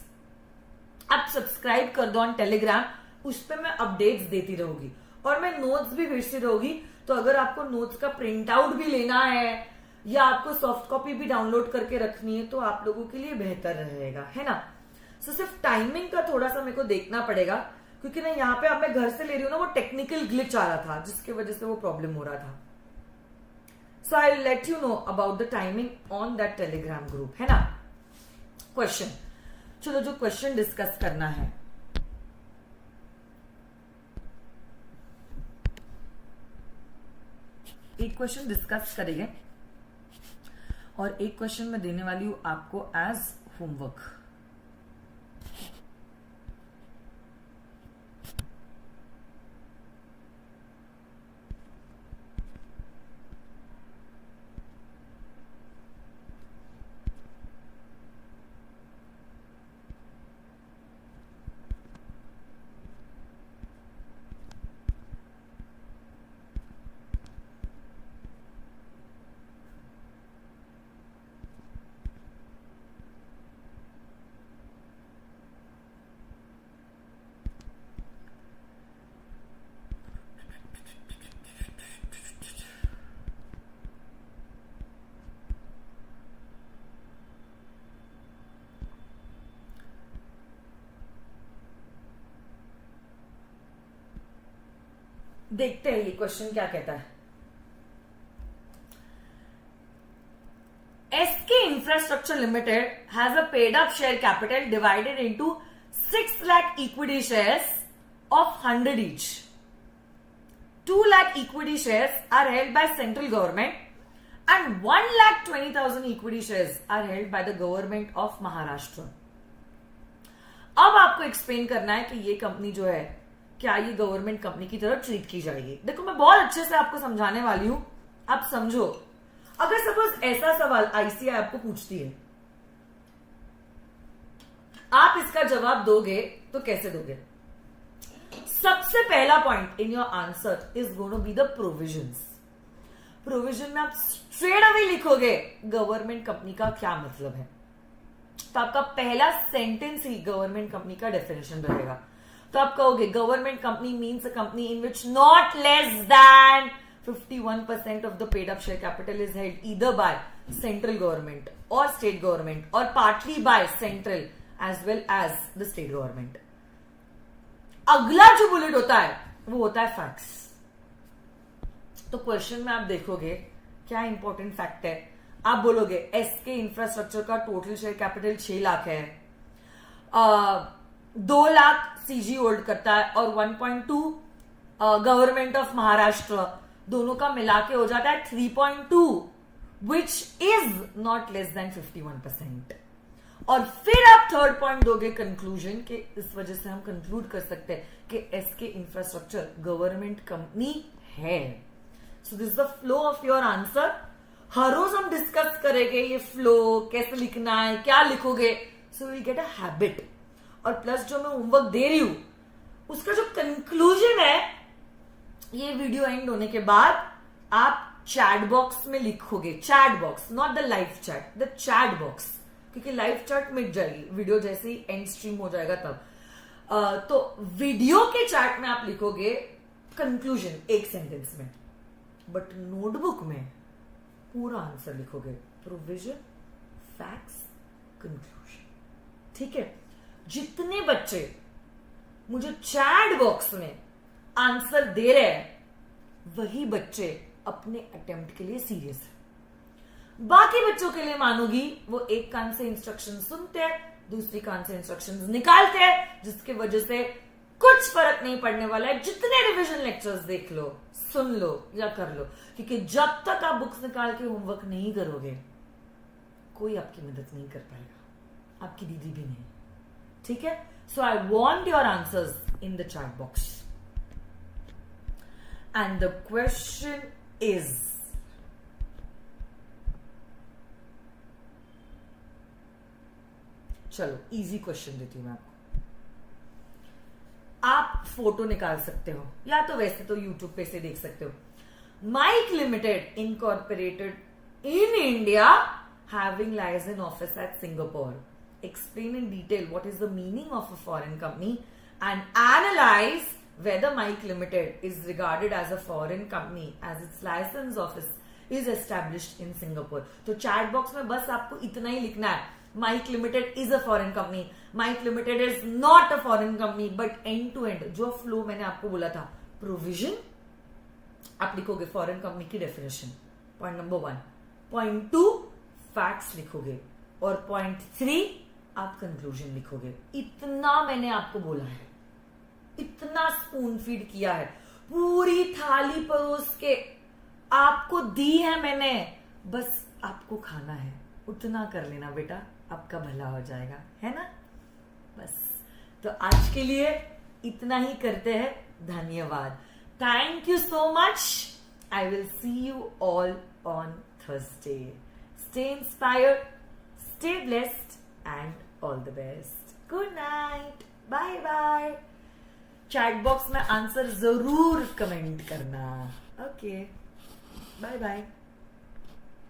A: आप सब्सक्राइब कर दो ऑन टेलीग्राम। उस पर मैं अपडेट्स देती रहूंगी और मैं नोट्स भी भेजती रहूंगी। तो अगर आपको नोट्स का प्रिंट आउट भी लेना है या आपको सॉफ्ट कॉपी भी डाउनलोड करके रखनी है तो आप लोगों के लिए बेहतर रहेगा, है ना? सो सिर्फ टाइमिंग का थोड़ा सा मेरे को देखना पड़ेगा, क्योंकि ना यहाँ पे अब मैं घर से ले रही हूँ ना, वो टेक्निकल ग्लिच आ रहा था जिसकी वजह से वो प्रॉब्लम हो रहा था। So I let you know about the timing on that Telegram group, है ना? क्वेश्चन, चलो जो क्वेश्चन डिस्कस करना है, एक क्वेश्चन डिस्कस करेंगे और एक क्वेश्चन मैं देने वाली हूं आपको एज होमवर्क। देखते हैं ये क्वेश्चन क्या कहता है। SK Infrastructure Limited has a paid up share capital divided into 6 lakh equity shares of 100 each. 2 lakh equity shares are held by central government and 1,20,000 equity shares are held by the government of Maharashtra. अब आपको explain करना है कि ये company जो है क्या ये गवर्नमेंट कंपनी की तरह ट्रीट की जाएगी। देखो मैं बहुत अच्छे से आपको समझाने वाली हूं, आप समझो। अगर सपोज ऐसा सवाल ICAI आपको पूछती है, आप इसका जवाब दोगे तो कैसे दोगे? सबसे पहला point in your answer is going to be the provisions. Provision में आप स्ट्रेट अवे लिखोगे गवर्नमेंट कंपनी का क्या मतलब है, तो आपका पहला सेंटेंस ही गवर्नमेंट कंपनी का डेफिनेशन रहेगा। तो आप कहोगे government company means a company in which not less than 51% of the paid up share capital is held either by central government or state government or partly by central as well as the state government. अगला जो bullet होता है वो होता है facts. तो question में आप देखोगे क्या इंपॉर्टेंट फैक्ट है. आप बोलोगे एसके इंफ्रास्ट्रक्चर का टोटल शेयर कैपिटल 6 लाख है, 2 लाख सीजी होल्ड करता है और 1.2 गवर्नमेंट ऑफ महाराष्ट्र, दोनों का मिला के हो जाता है 3.2 विच इज नॉट लेस देन 51%. और फिर आप थर्ड पॉइंट दोगे कंक्लूजन के इस वजह से हम कंक्लूड कर सकते हैं कि एसके इंफ्रास्ट्रक्चर गवर्नमेंट कंपनी है. So this the flow of your answer. हर रोज हम डिस्कस करेंगे ये फ्लो कैसे लिखना है, क्या लिखोगे. So will get a habit. और प्लस जो मैं होमवर्क दे रही हूं उसका जो कंक्लूजन है, ये वीडियो एंड होने के बाद आप चैट बॉक्स में लिखोगे. Chat box, not the live chat, the chat box, क्योंकि लाइव चैट मिट जाएगी वीडियो जैसे ही एंड स्ट्रीम हो जाएगा तब. तो वीडियो के चैट में आप लिखोगे कंक्लूजन एक सेंटेंस में, बट नोटबुक में पूरा आंसर लिखोगे. Provision, facts, conclusion. ठीक है. जितने बच्चे मुझे चैट बॉक्स में आंसर दे रहे हैं वही बच्चे अपने अटेम्प्ट के लिए सीरियस है. बाकी बच्चों के लिए मानोगी वो एक कान से इंस्ट्रक्शन सुनते हैं, दूसरी कान से इंस्ट्रक्शंस निकालते हैं, जिसकी वजह से कुछ फर्क नहीं पड़ने वाला है. जितने रिवीजन लेक्चर्स देख लो, सुन लो या कर लो, क्योंकि जब तक आप बुक्स निकाल के होमवर्क नहीं करोगे कोई आपकी मदद नहीं कर पाएगा, आपकी दीदी भी नहीं. ठीक है. So I want your answers in the chat box. And the question is, चलो इजी क्वेश्चन देती हूं मैं आपको. आप फोटो निकाल सकते हो या तो वैसे तो यूट्यूब पे से देख सकते हो. Mike limited incorporated in India having license office at Singapore. Explain in detail what is the meaning of a foreign company and analyze whether Mike Limited is regarded as a foreign company as its license office is established in Singapore. तो chat box में बस आपको इतना ही लिखना है. Mike Limited is a foreign company. Mike Limited is not a foreign company. But end to end जो flow मैंने आपको बोला था, प्रोविजन आप लिखोगे फॉरेन कंपनी की definition, point number 1. Point 2 facts लिखोगे और पॉइंट 3 आप कंक्लूजन लिखोगे. इतना मैंने आपको बोला है, इतना स्पून फीड किया है, पूरी थाली परोस के आपको दी है मैंने, बस आपको खाना है. उतना कर लेना बेटा, आपका भला हो जाएगा, है ना. बस तो आज के लिए इतना ही करते हैं. धन्यवाद. Thank you so much. I will see you all on Thursday. Stay inspired, stay blessed and all the best. Good night. Bye bye. Chat box में आंसर जरूर कमेंट करना. ओके. Bye bye.